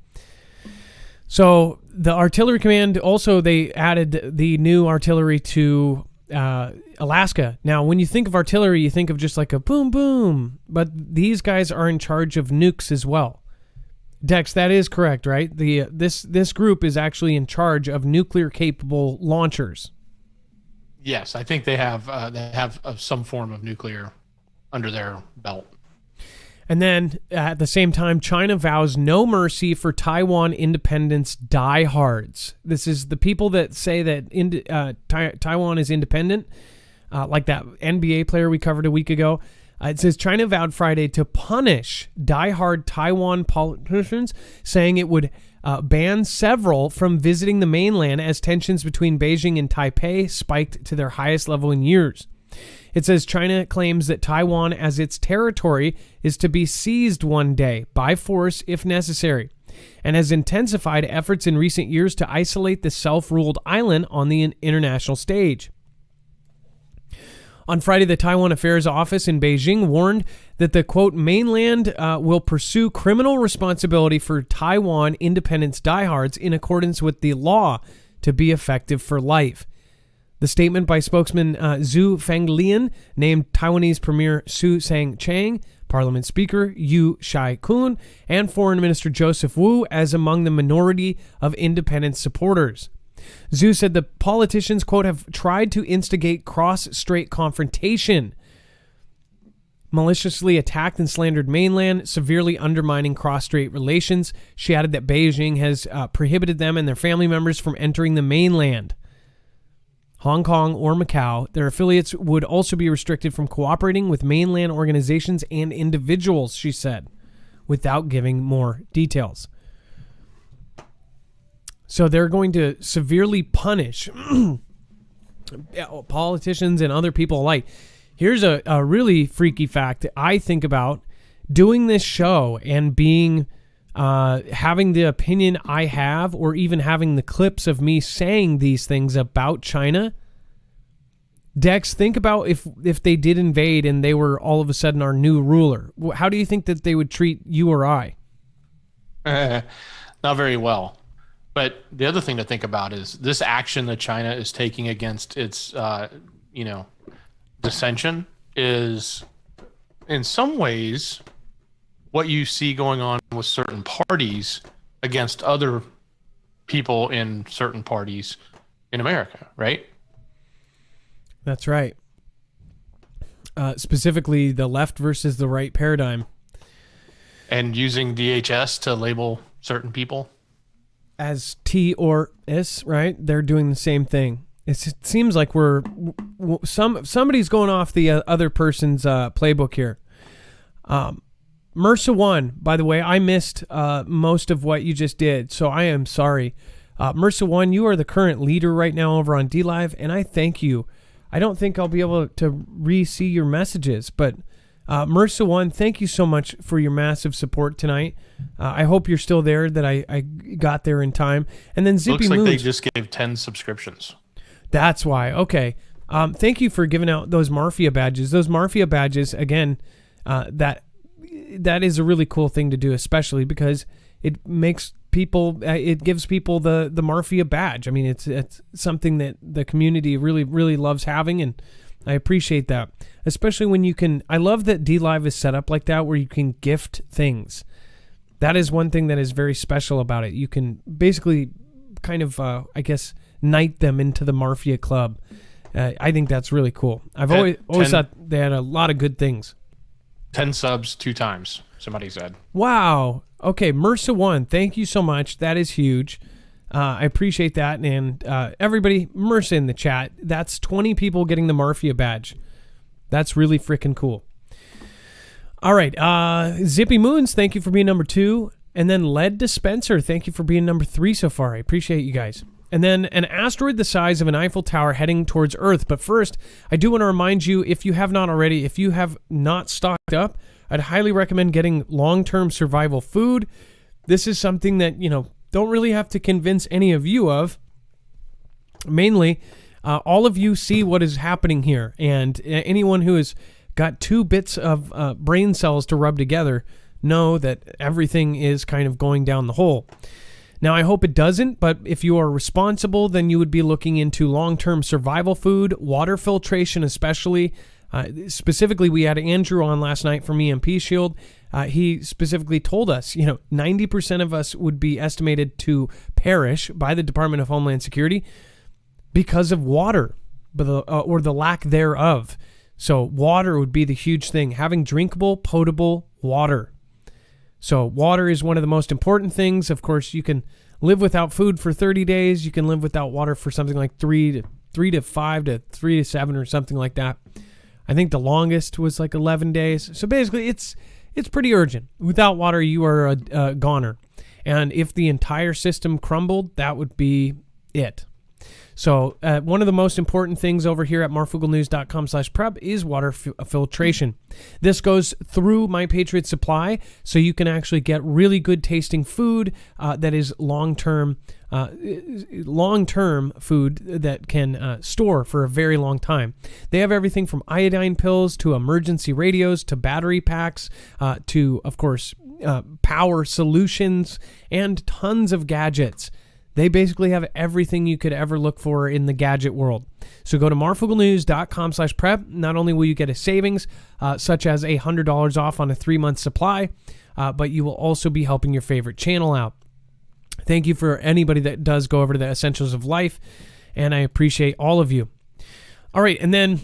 So the Artillery Command, also they added the new artillery to Alaska. Now, when you think of artillery, you think of just like a boom, boom. But these guys are in charge of nukes as well. Dex, that is correct, right? This group is actually in charge of nuclear-capable launchers. Yes, I think they have some form of nuclear under their belt. And then at the same time, China vows no mercy for Taiwan independence diehards. This is the people that say that Taiwan is independent, like that NBA player we covered a week ago. It says China vowed Friday to punish diehard Taiwan politicians, saying it would ban several from visiting the mainland as tensions between Beijing and Taipei spiked to their highest level in years. It says China claims that Taiwan as its territory is to be seized one day by force if necessary, and has intensified efforts in recent years to isolate the self-ruled island on the international stage. On Friday, the Taiwan Affairs Office in Beijing warned that the, quote, mainland will pursue criminal responsibility for Taiwan independence diehards in accordance with the law to be effective for life. The statement by spokesman Zhu Fenglian named Taiwanese Premier Su Sang-chang, Parliament Speaker Yu Shai-kun, and Foreign Minister Joseph Wu as among the minority of independence supporters. Zhu said the politicians, quote, have tried to instigate cross-strait confrontation, maliciously attacked and slandered mainland, severely undermining cross-strait relations. She added that Beijing has prohibited them and their family members from entering the mainland. Hong Kong or Macau, their affiliates would also be restricted from cooperating with mainland organizations and individuals, she said, without giving more details. So they're going to severely punish politicians and other people alike. Here's a really freaky fact that I think about doing this show and being having the opinion I have, or even having the clips of me saying these things about China. Dex, think about if they did invade and they were all of a sudden our new ruler. How do you think that they would treat you or I? Not very well. But the other thing to think about is this action that China is taking against its, dissension is in some ways what you see going on with certain parties against other people in certain parties in America, right? That's right. Specifically, the left versus the right paradigm. And using DHS to label certain people as T or S, right? They're doing the same thing. It seems like somebody's going off the other person's playbook here. MRSA 1, by the way, I missed most of what you just did, so I am sorry. MRSA 1, you are the current leader right now over on DLive, and I thank you. I don't think I'll be able to re-see your messages, but MRSA 1, thank you so much for your massive support tonight. I hope you're still there, that I got there in time. And then Zippy Looks like Moons, they just gave 10 subscriptions. That's why. Okay. Thank you for giving out those Mafia badges. Those Mafia badges, again, that is a really cool thing to do, especially because it makes people, it gives people the Mafia badge. I mean, it's something that the community really, really loves having, and I appreciate that. Especially when you can, I love that DLive is set up like that, where you can gift things. That is one thing that is very special about it. You can basically kind of, I guess, knight them into the Mafia club. I think that's really cool. I've always thought they had a lot of good things. 10 subs 2 times, somebody said. Wow. Okay, MRSA 1, thank you so much. That is huge. I appreciate that. And everybody, MRSA in the chat, that's 20 people getting the Mafia badge. That's really freaking cool. All right, Zippy Moons, thank you for being number 2. And then Lead Dispenser, thank you for being number 3 so far. I appreciate you guys. And then an asteroid the size of an Eiffel Tower heading towards Earth. But first, I do want to remind you, if you have not already, if you have not stocked up, I'd highly recommend getting long-term survival food. This is something that, don't really have to convince any of you of. Mainly, all of you see what is happening here. And anyone who has got 2 bits of brain cells to rub together know that everything is kind of going down the hole. Now, I hope it doesn't, but if you are responsible, then you would be looking into long-term survival food, water filtration especially. Specifically, we had Andrew on last night from EMP Shield. He specifically told us, 90% of us would be estimated to perish by the Department of Homeland Security because of water, or the lack thereof. So water would be the huge thing, having drinkable, potable water. So water is one of the most important things. Of course, you can live without food for 30 days. You can live without water for something like 3 to 5 to 3 to 7 or something like that. I think the longest was like 11 days. So basically, it's pretty urgent. Without water, you are a goner. And if the entire system crumbled, that would be it. So one of the most important things over here at marfooglenews.com/prep is water filtration. This goes through My Patriot Supply, so you can actually get really good tasting food that is long-term food that can store for a very long time. They have everything from iodine pills to emergency radios to battery packs to, of course, power solutions and tons of gadgets. They basically have everything you could ever look for in the gadget world. So go to marfooglenews.com/prep. Not only will you get a savings, such as $100 off on a 3-month supply, but you will also be helping your favorite channel out. Thank you for anybody that does go over to the Essentials of Life, and I appreciate all of you. All right, and then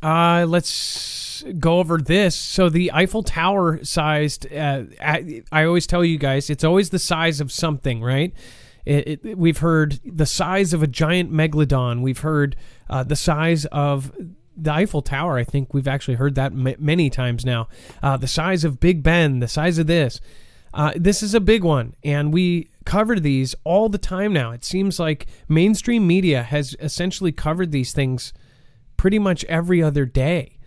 let's go over this. So the Eiffel Tower sized, I always tell you guys, it's always the size of something, right? We've heard the size of a giant megalodon. We've heard the size of the Eiffel Tower. I think we've actually heard that many times now. The size of Big Ben, the size of this. This is a big one, and we cover these all the time now. It seems like mainstream media has essentially covered these things pretty much every other day.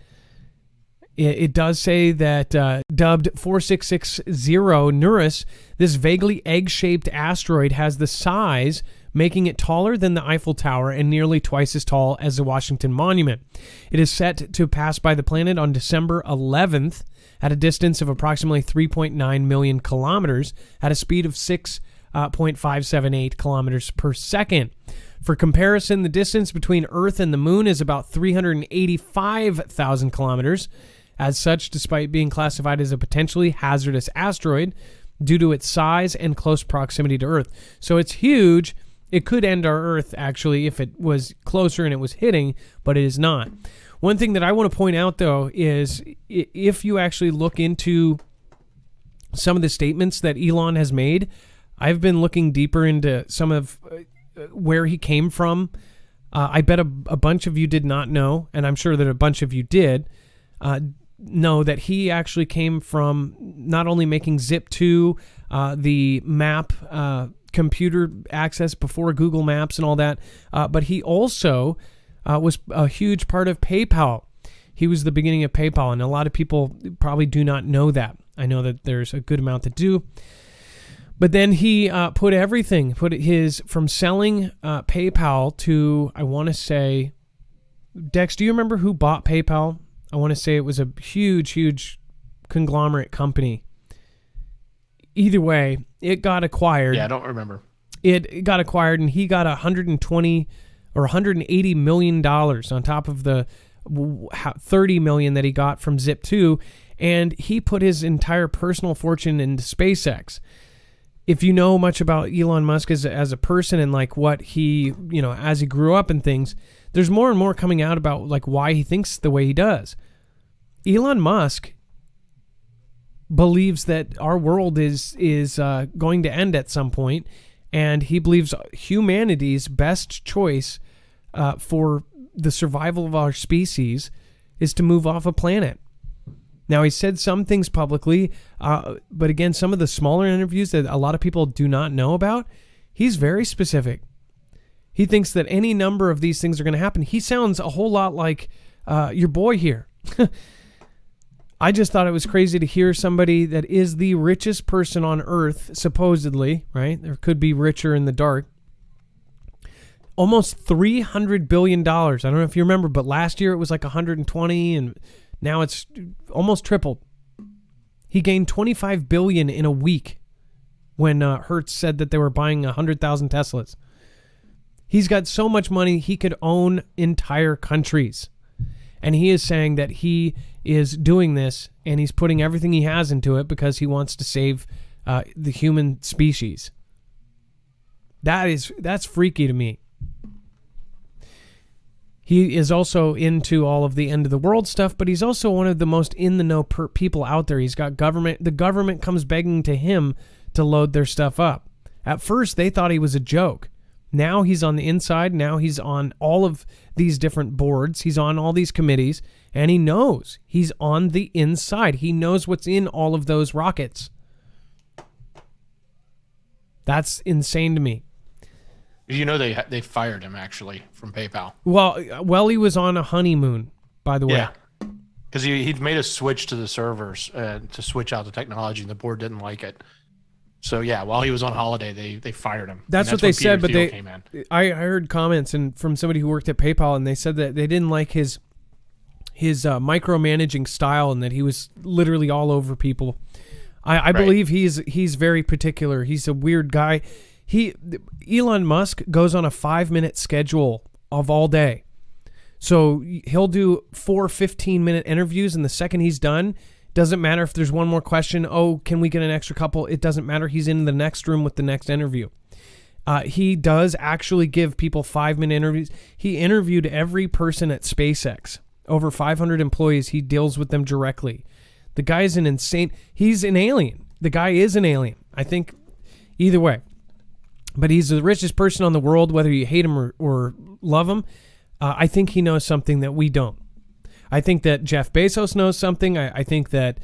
It does say that dubbed 4660 Neurus, this vaguely egg-shaped asteroid has the size, making it taller than the Eiffel Tower and nearly twice as tall as the Washington Monument. It is set to pass by the planet on December 11th at a distance of approximately 3.9 million kilometers at a speed of 6.578 kilometers per second. For comparison, the distance between Earth and the Moon is about 385,000 kilometers. As such, despite being classified as a potentially hazardous asteroid due to its size and close proximity to Earth. So it's huge. It could end our Earth, actually, if it was closer and it was hitting, but it is not. One thing that I want to point out, though, is if you actually look into some of the statements that Elon has made, I've been looking deeper into some of where he came from. I bet a bunch of you did not know, and I'm sure that a bunch of you did, know that he actually came from not only making Zip2, the map computer access before Google Maps and all that, but he also was a huge part of PayPal. He was the beginning of PayPal, and a lot of people probably do not know that. I know that there's a good amount that do. But then he put his from selling PayPal to, I want to say, Dex, do you remember who bought PayPal? I want to say it was a huge, huge conglomerate company. Either way, it got acquired. Yeah, I don't remember. It got acquired, and he got $120 or $180 million on top of the $30 million that he got from Zip2, and he put his entire personal fortune into SpaceX. If you know much about Elon Musk as a person and like what he, as he grew up and things, there's more and more coming out about like why he thinks the way he does. Elon Musk believes that our world is going to end at some point, and he believes humanity's best choice for the survival of our species is to move off a planet. Now, he said some things publicly, but again, some of the smaller interviews that a lot of people do not know about, he's very specific. He thinks that any number of these things are going to happen. He sounds a whole lot like your boy here. I just thought it was crazy to hear somebody that is the richest person on Earth, supposedly, right? There could be richer in the dark. Almost $300 billion. I don't know if you remember, but last year it was like 120, and now it's almost tripled. He gained $25 billion in a week. when Hertz said that they were buying 100,000 Teslas. He's got so much money, he could own entire countries. And he is saying that he is doing this and he's putting everything he has into it because he wants to save the human species. That's freaky to me. He is also into all of the end of the world stuff, but he's also one of the most in the know people out there. He's got government. The government comes begging to him to load their stuff up. At first, they thought he was a joke. Now he's on the inside. Now he's on all of these different boards. He's on all these committees, and he knows he's on the inside. He knows what's in all of those rockets. That's insane to me. You know, they fired him actually from PayPal. Well, he was on a honeymoon, by the way. Yeah, because he'd made a switch to the servers to switch out the technology, and the board didn't like it. So yeah, while he was on holiday, they fired him. That's what they said, but I heard comments and from somebody who worked at PayPal, and they said that they didn't like his micromanaging style and that he was literally all over people. I believe he's very particular. He's a weird guy. Elon Musk goes on a 5-minute schedule of all day. So he'll do 4 15-minute interviews, and the second he's done, doesn't matter if there's one more question. Oh, can we get an extra couple? It doesn't matter. He's in the next room with the next interview. He does actually give people 5-minute interviews. He interviewed every person at SpaceX. Over 500 employees. He deals with them directly. The guy's an insane... He's an alien. The guy is an alien. I think either way. But he's the richest person on the world, whether you hate him or love him. I think he knows something that we don't. I think that Jeff Bezos knows something. I think that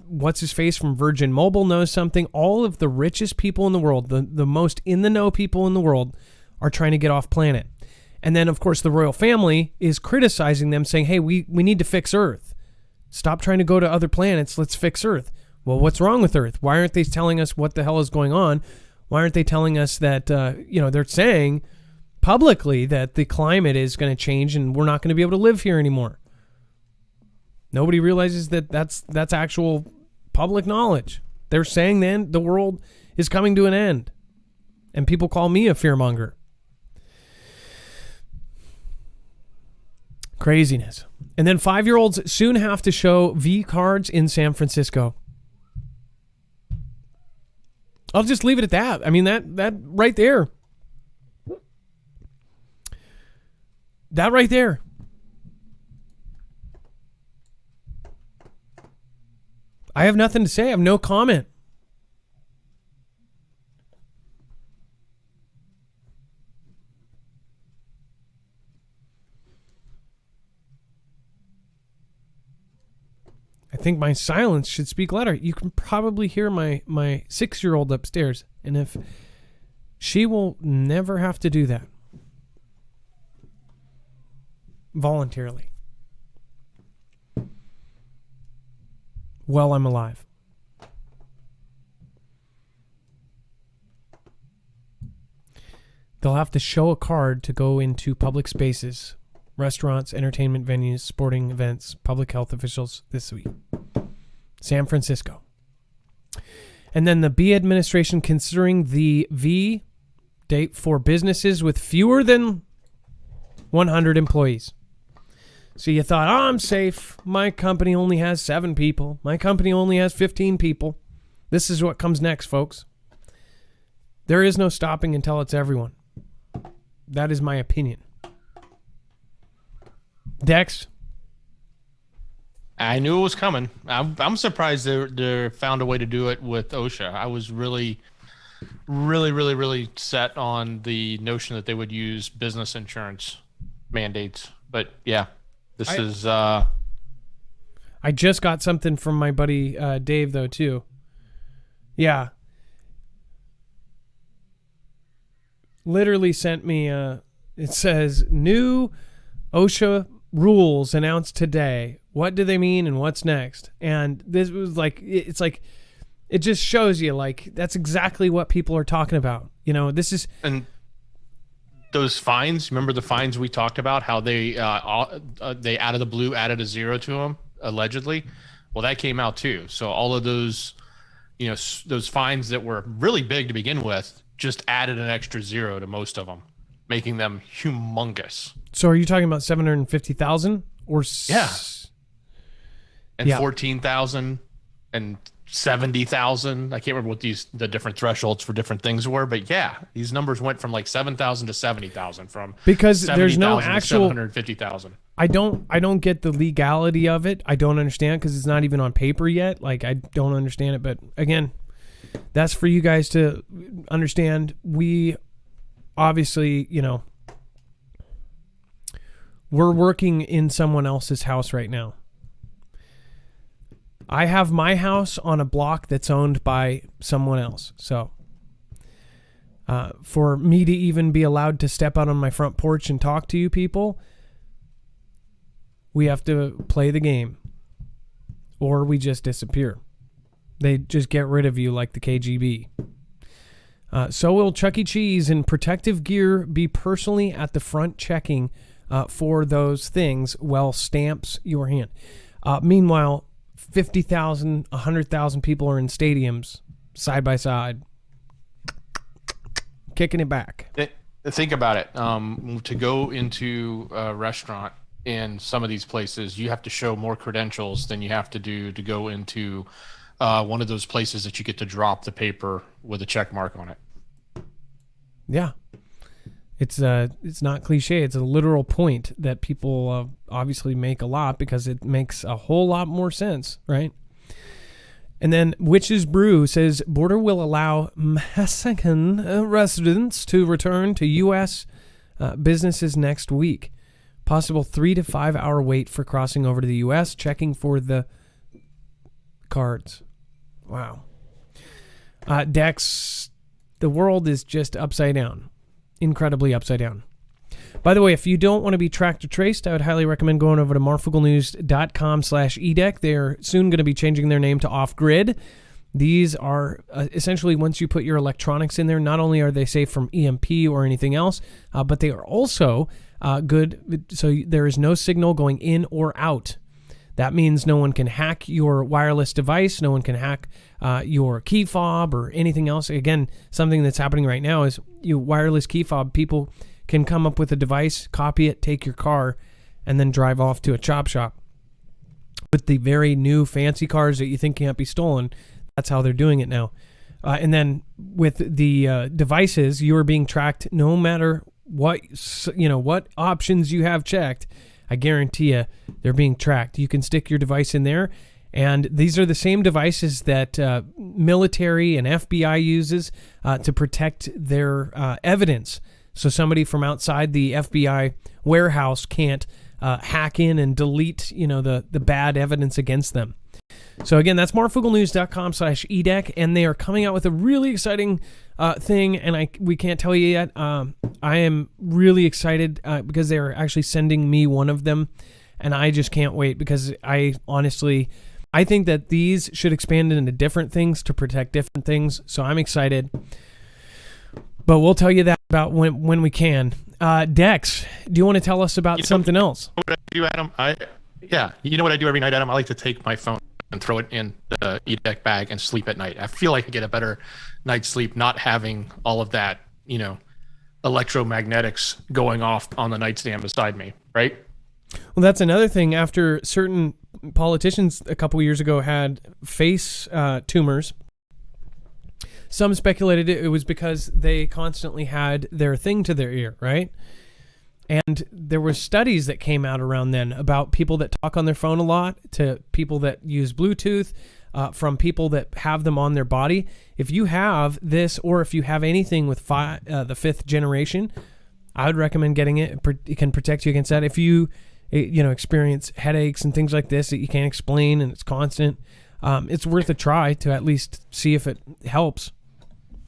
what's his face from Virgin Mobile knows something. All of the richest people in the world, the most in the know people in the world, are trying to get off planet. And then, of course, the royal family is criticizing them, saying, "Hey, we need to fix Earth. Stop trying to go to other planets. Let's fix Earth." Well, what's wrong with Earth? Why aren't they telling us what the hell is going on? Why aren't they telling us that, they're saying publicly that the climate is going to change and we're not going to be able to live here anymore? Nobody realizes that that's actual public knowledge. They're saying then the world is coming to an end. And people call me a fearmonger. Craziness. And then 5-year-olds soon have to show V cards in San Francisco. I'll just leave it at that. I mean, that right there. That right there. I have nothing to say. I have no comment. I think my silence should speak louder. You can probably hear my 6-year-old upstairs. And if she will never have to do that voluntarily while I'm alive. They'll have to show a card to go into public spaces, restaurants, entertainment venues, sporting events, public health officials this week. San Francisco. And then the B administration considering the V date for businesses with fewer than 100 employees. So you thought, oh, I'm safe. My company only has 7 people. My company only has 15 people. This is what comes next, folks. There is no stopping until it's everyone. That is my opinion. Dex? I knew it was coming. I'm surprised they found a way to do it with OSHA. I was really set on the notion that they would use business insurance mandates. But yeah, this is... I just got something from my buddy Dave, though, too. Yeah. Literally sent me... it says, new OSHA rules announced today. What do they mean and what's next? And this was like, it's like, it just shows you, like, that's exactly what people are talking about. You know, this is... And those fines, remember the fines we talked about, how they out of the blue added a 0 to them, allegedly? Well, that came out too. So all of those those fines that were really big to begin with just added an extra zero to most of them, making them humongous. So are you talking about 750,000 or yeah, and 14,000 and 70,000? I can't remember what the different thresholds for different things were, but yeah, these numbers went from like 7,000 to 70,000, from because there's no actual 750,000. I don't get the legality of it. I don't understand because it's not even on paper yet. Like, I don't understand it. But again, that's for you guys to understand. We obviously, we're working in someone else's house right now. I have my house on a block that's owned by someone else. So for me to even be allowed to step out on my front porch and talk to you people, we have to play the game, or we just disappear. They just get rid of you like the KGB. So will Chuck E. Cheese and protective gear be personally at the front checking for those things while stamps your hand? Meanwhile, 50,000, 100,000 people are in stadiums side by side, kicking it back. Think about it. To go into a restaurant in some of these places, you have to show more credentials than you have to do to go into one of those places that you get to drop the paper with a check mark on it. Yeah. It's not cliche. It's a literal point that people obviously make a lot because it makes a whole lot more sense, right? And then Witch's Brew says border will allow Mexican residents to return to U.S. Businesses next week. Possible 3 to 5 hour wait for crossing over to the U.S. Checking for the cards. Wow. Dex, the world is just upside down. Incredibly upside down. By the way, if you don't want to be tracked or traced, I would highly recommend going over to marfooglenews.com/edec. They're soon going to be changing their name to Off Grid. These are essentially, once you put your electronics in there, not only are they safe from EMP or anything else, but they are also good. So there is no signal going in or out. That means no one can hack your wireless device. No one can hack your key fob or anything else. Again, something that's happening right now is wireless key fob. People can come up with a device, copy it, take your car, and then drive off to a chop shop. With the very new fancy cars that you think can't be stolen, that's how they're doing it now. And then with the devices, you are being tracked no matter what options you have checked. I guarantee you they're being tracked. You can stick your device in there, and these are the same devices that military and FBI uses to protect their evidence. So somebody from outside the FBI warehouse can't hack in and delete, the bad evidence against them. So again, that's marfooglenews.com/edec, and they are coming out with a really exciting thing, and we can't tell you yet. I am really excited because they're actually sending me one of them, and I just can't wait because I think that these should expand into different things to protect different things. So I'm excited, but we'll tell you that about when we can. Dex, do you want to tell us about something else? What I do, Adam? You know what I do every night, Adam? I like to take my phone and throw it in the EDEC bag and sleep at night. I feel like I get a better night's sleep not having all of that, electromagnetics going off on the nightstand beside me, right? Well, that's another thing. After certain politicians a couple years ago had face tumors, some speculated it was because they constantly had their thing to their ear, right? And there were studies that came out around then about people that talk on their phone a lot to people that use Bluetooth, from people that have them on their body. If you have this, or if you have anything with the 5th generation, I would recommend getting it. It can protect you against that. If you experience headaches and things like this that you can't explain and it's constant, it's worth a try to at least see if it helps.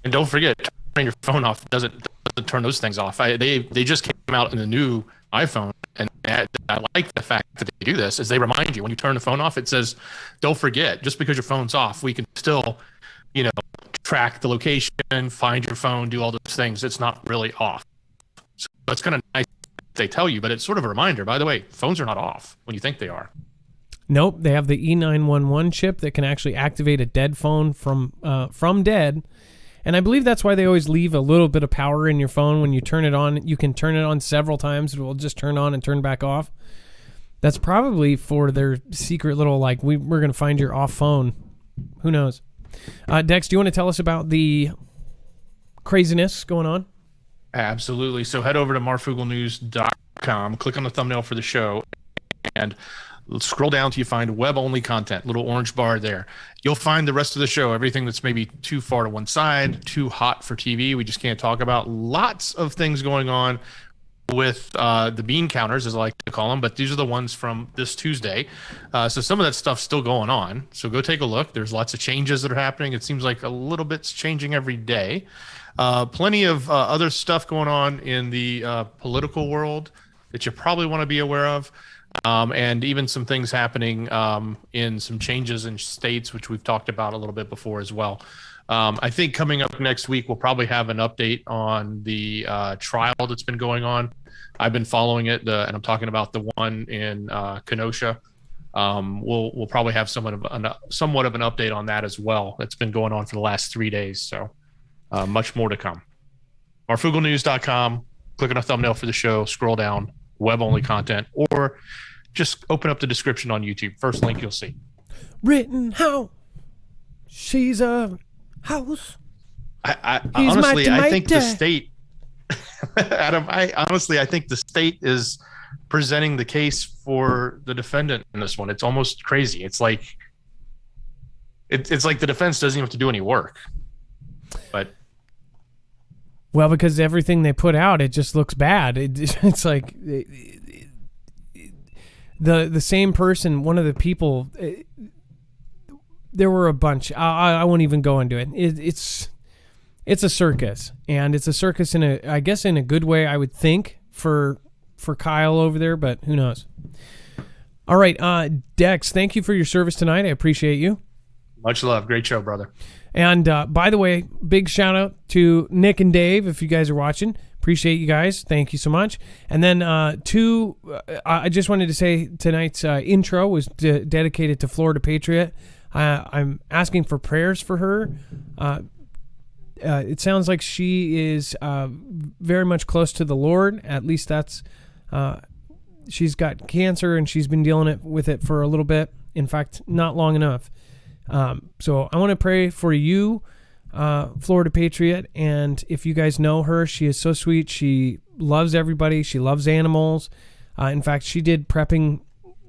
And don't forget, turning your phone off doesn't turn those things off. They just came out in the new iPhone, and I like the fact that they do this, is they remind you when you turn the phone off, it says, don't forget, just because your phone's off, we can still, track the location, find your phone, do all those things. It's not really off. So it's kind of nice they tell you, but it's sort of a reminder, by the way, phones are not off when you think they are. Nope, they have the E911 chip that can actually activate a dead phone from dead. And I believe that's why they always leave a little bit of power in your phone when you turn it on. You can turn it on several times. It will just turn on and turn back off. That's probably for their secret little, like, we're going to find your off phone. Who knows? Dex, do you want to tell us about the craziness going on? Absolutely. So head over to marfooglenews.com, click on the thumbnail for the show, and scroll down till you find web-only content, little orange bar there. You'll find the rest of the show, everything that's maybe too far to one side, too hot for TV, we just can't talk about. Lots of things going on with the bean counters, as I like to call them, but these are the ones from this Tuesday. So some of that stuff's still going on. So go take a look. There's lots of changes that are happening. It seems like a little bit's changing every day. Plenty of other stuff going on in the political world that you probably want to be aware of. And even some things happening in some changes in states, which we've talked about a little bit before as well. I think coming up next week, we'll probably have an update on the trial that's been going on. I've been following it, and I'm talking about the one in Kenosha. We'll probably have somewhat of an update on that as well. That's been going on for the last 3 days, so much more to come. marfooglenews.com, click on a thumbnail for the show, scroll down, web-only content, or just open up the description on YouTube. First link you'll see. Rittenhouse, she's a house. I honestly, I think the state, Adam, I think the state is presenting the case for the defendant in this one. It's almost crazy. It's like the defense doesn't even have to do any work. But well, because everything they put out, it just looks bad. It's like the same person, one of the people. There were a bunch. I won't even go into it. It's a circus, and it's a circus in a good way, I would think, for Kyle over there, but who knows? All right, Dex, thank you for your service tonight. I appreciate you. Much love. Great show, brother. And by the way, big shout out to Nick and Dave if you guys are watching. Appreciate you guys. Thank you so much. And then I just wanted to say tonight's intro was dedicated to Florida Patriot. I'm asking for prayers for her. It sounds like she is very much close to the Lord. At least that's she's got cancer and she's been dealing with it for a little bit. In fact, not long enough. So I want to pray for you, Florida Patriot. And if you guys know her, she is so sweet. She loves everybody. She loves animals. In fact, she did prepping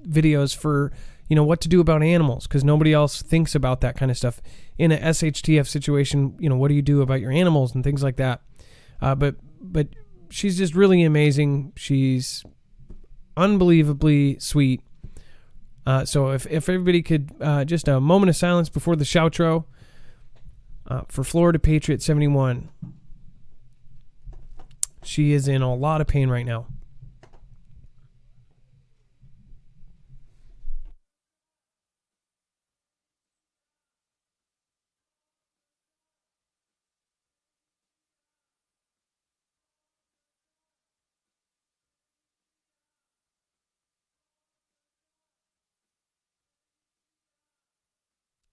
videos for, what to do about animals, because nobody else thinks about that kind of stuff. In a SHTF situation, what do you do about your animals and things like that? But she's just really amazing. She's unbelievably sweet. So if everybody could, just a moment of silence before the shoutro for Florida Patriot 71. She is in a lot of pain right now.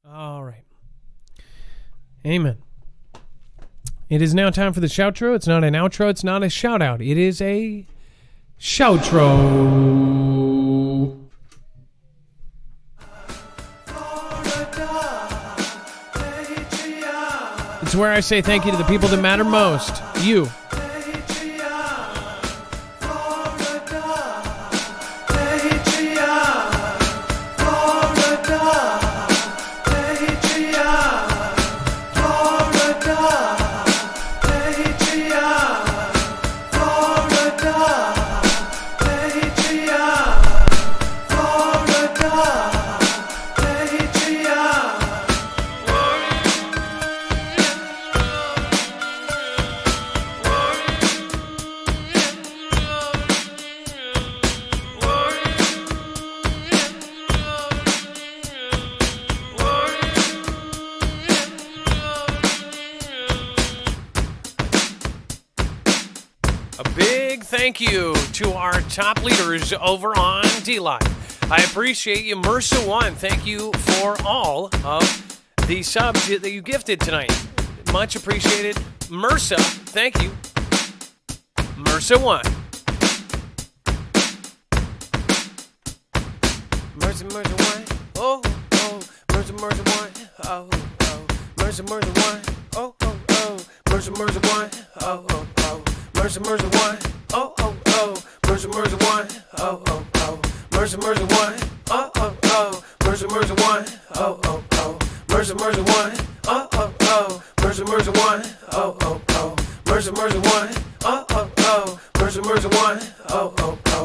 All right. Amen. It is now time for the shoutro. It's not an outro. It's not a shout out. It is a shoutro. It's where I say thank you to the people that matter most. You. Thank you to our top leaders over on D-Live. I appreciate you, Mersa1. Thank you for all of the subs that you gifted tonight. Much appreciated. Mersa, thank you. Mersa1. Mersa1. Oh, oh. Mersa1. Oh, oh. Mersa1. Oh, oh, oh. Mersa1. Oh, oh, oh. Mersa1. Oh, oh, oh. Mersa1. Oh, oh, oh. Mersa1. Oh, oh, oh. Mersa1. Oh, oh, oh. Mersa1. Oh, oh, oh. Mersa1. Oh, oh, oh. Mersa1. Oh, oh, oh. Mersa1. Oh, oh, oh.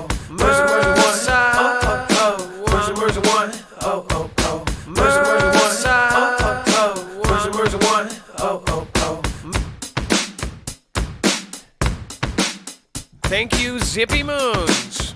Mersa1. Oh, oh, oh. Mersa1. Oh, oh, oh. Mersa1. Oh, oh, oh. Thank you, Zippy Moons.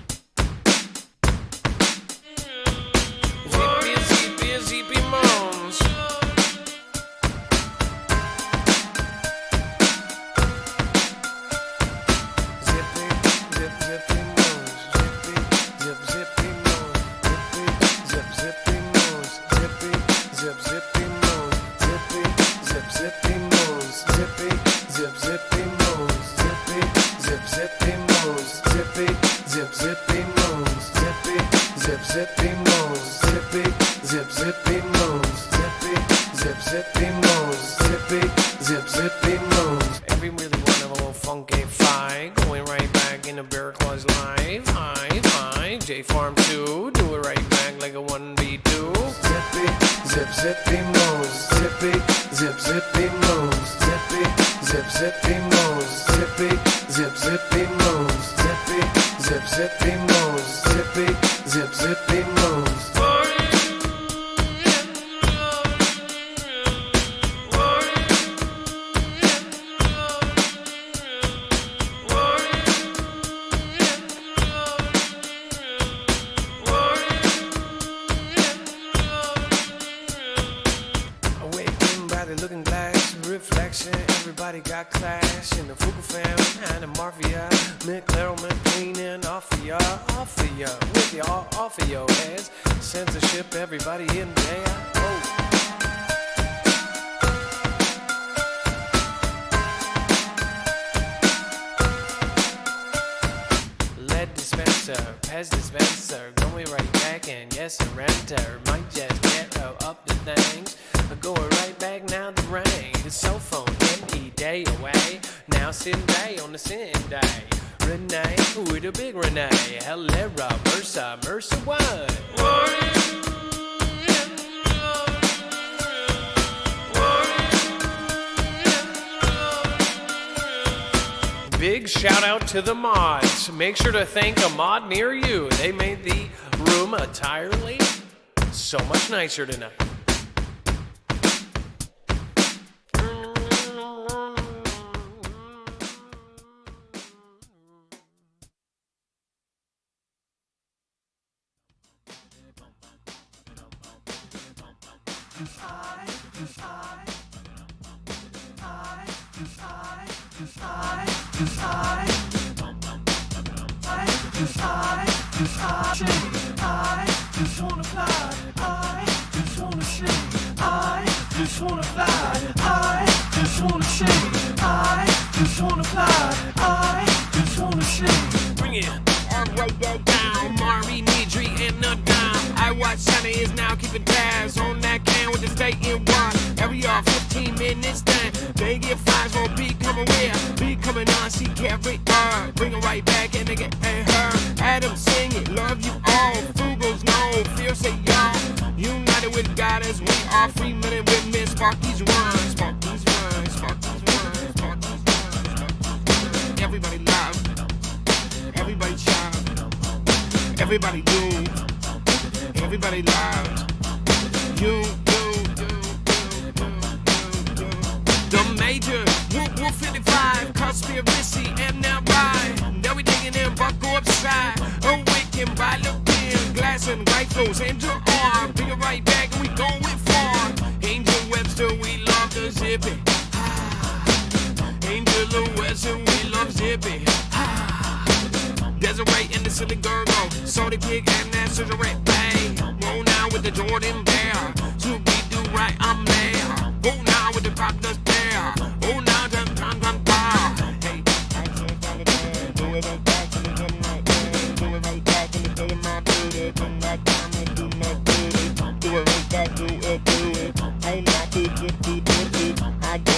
Zippy Moons. Every really wonderful funky fi going right back into Bear Claws Live. Hi, J Farm 2, do it right back like a 1v2. Zippy moves, zippy moves, zippy moves, zippy moves, zippy moves, zippy moves. Everybody got clash in the Fugle family and the Mafia. McLaren, McQueen, and off of ya, with ya, off of your heads. Censorship, everybody in there. Oh. Lead dispenser, Pez dispenser, going right back and yes, surrender. Might just get up the things. Going right back now the rain. The cell phone, ME day away. Now sitting day on the same day. Renee, with a big Renee. Helera, Mersa 1. Big shout out to the mods. Make sure to thank a mod near you. They made the room entirely so much nicer tonight. Everybody do, everybody loud. You. The major, Wolf 55, conspiracy, and now ride. Now we digging in, buckle upside. Awaken by looking, glass and rifles, Angel arm. Bring it right back and we going far. Angel Webster, we love the zippy. Angel Webster, we love zippy. There's a Lingerie and the silly gurgle. Salty pig and that cigarette bag. Roll now with the Jordan bear. To be do right, I'm there. Roll now with the pop dust bear. Oh now, dun dun dun dun. Hey, I can't do it.